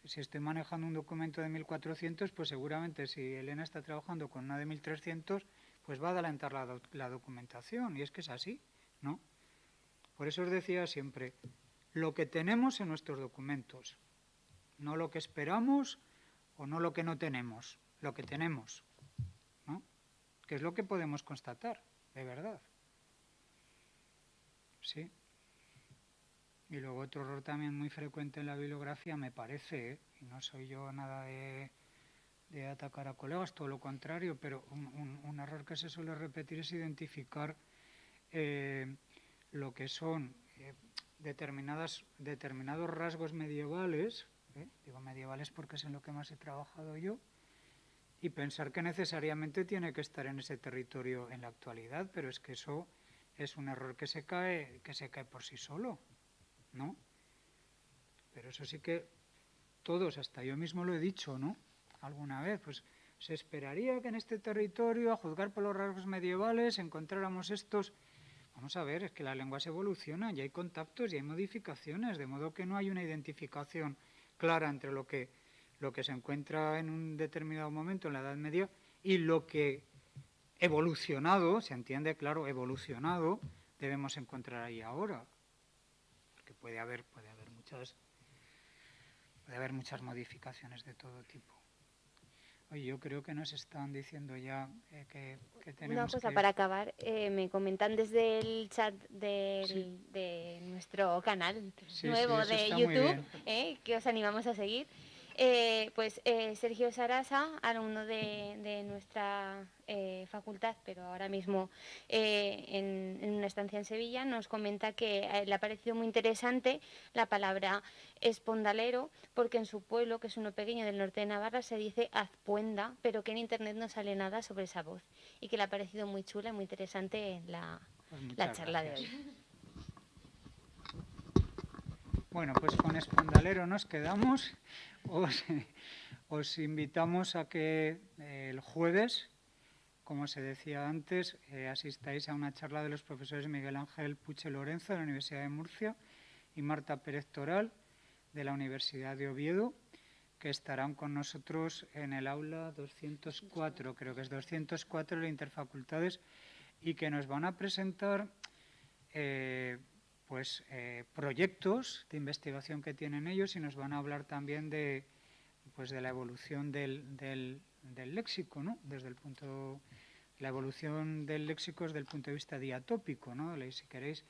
si estoy manejando un documento de 1400, pues seguramente si Elena está trabajando con una de 1300, pues va a adelantar la documentación, y es que es así, ¿no? Por eso os decía siempre, lo que tenemos en nuestros documentos, no lo que esperamos o no lo que no tenemos, lo que tenemos, ¿no? Que es lo que podemos constatar, de verdad. Sí. Y luego otro error también muy frecuente en la bibliografía, me parece, y no soy yo nada de atacar a colegas, todo lo contrario, pero un error que se suele repetir es identificar lo que son determinados rasgos medievales, digo medievales porque es en lo que más he trabajado yo, y pensar que necesariamente tiene que estar en ese territorio en la actualidad, pero es que eso es un error que se cae por sí solo, ¿no? Pero eso sí que todos, hasta yo mismo lo he dicho, ¿no? Alguna vez, pues se esperaría que en este territorio, a juzgar por los rasgos medievales, encontráramos estos. Vamos a ver, es que las lenguas evolucionan y hay contactos y hay modificaciones, de modo que no hay una identificación clara entre lo que se encuentra en un determinado momento en la Edad Media y lo que evolucionado, se entiende, claro, evolucionado, debemos encontrar ahí ahora. Porque puede haber muchas modificaciones de todo tipo. Oye, yo creo que nos están diciendo ya que tenemos una cosa que... para acabar, me comentan desde el chat de nuestro canal nuevo de YouTube, que os animamos a seguir. Sergio Sarasa, alumno de nuestra facultad, pero ahora mismo en una estancia en Sevilla, nos comenta que le ha parecido muy interesante la palabra espondalero, porque en su pueblo, que es uno pequeño del norte de Navarra, se dice azpuenda, pero que en internet no sale nada sobre esa voz, y que le ha parecido muy chula y muy interesante la charla de hoy. Bueno, pues con espondalero nos quedamos. Os invitamos a que el jueves, como se decía antes, asistáis a una charla de los profesores Miguel Ángel Puche Lorenzo de la Universidad de Murcia y Marta Pérez Toral de la Universidad de Oviedo, que estarán con nosotros en el aula 204, creo que es 204 de Interfacultades, y que nos van a presentar proyectos de investigación que tienen ellos, y nos van a hablar también de la evolución del léxico, ¿no? La evolución del léxico desde el punto de vista diatópico, ¿no? Si queréis,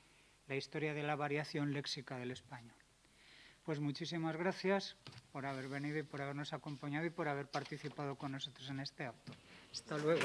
la historia de la variación léxica del español. Pues muchísimas gracias por haber venido y por habernos acompañado y por haber participado con nosotros en este acto. Hasta luego.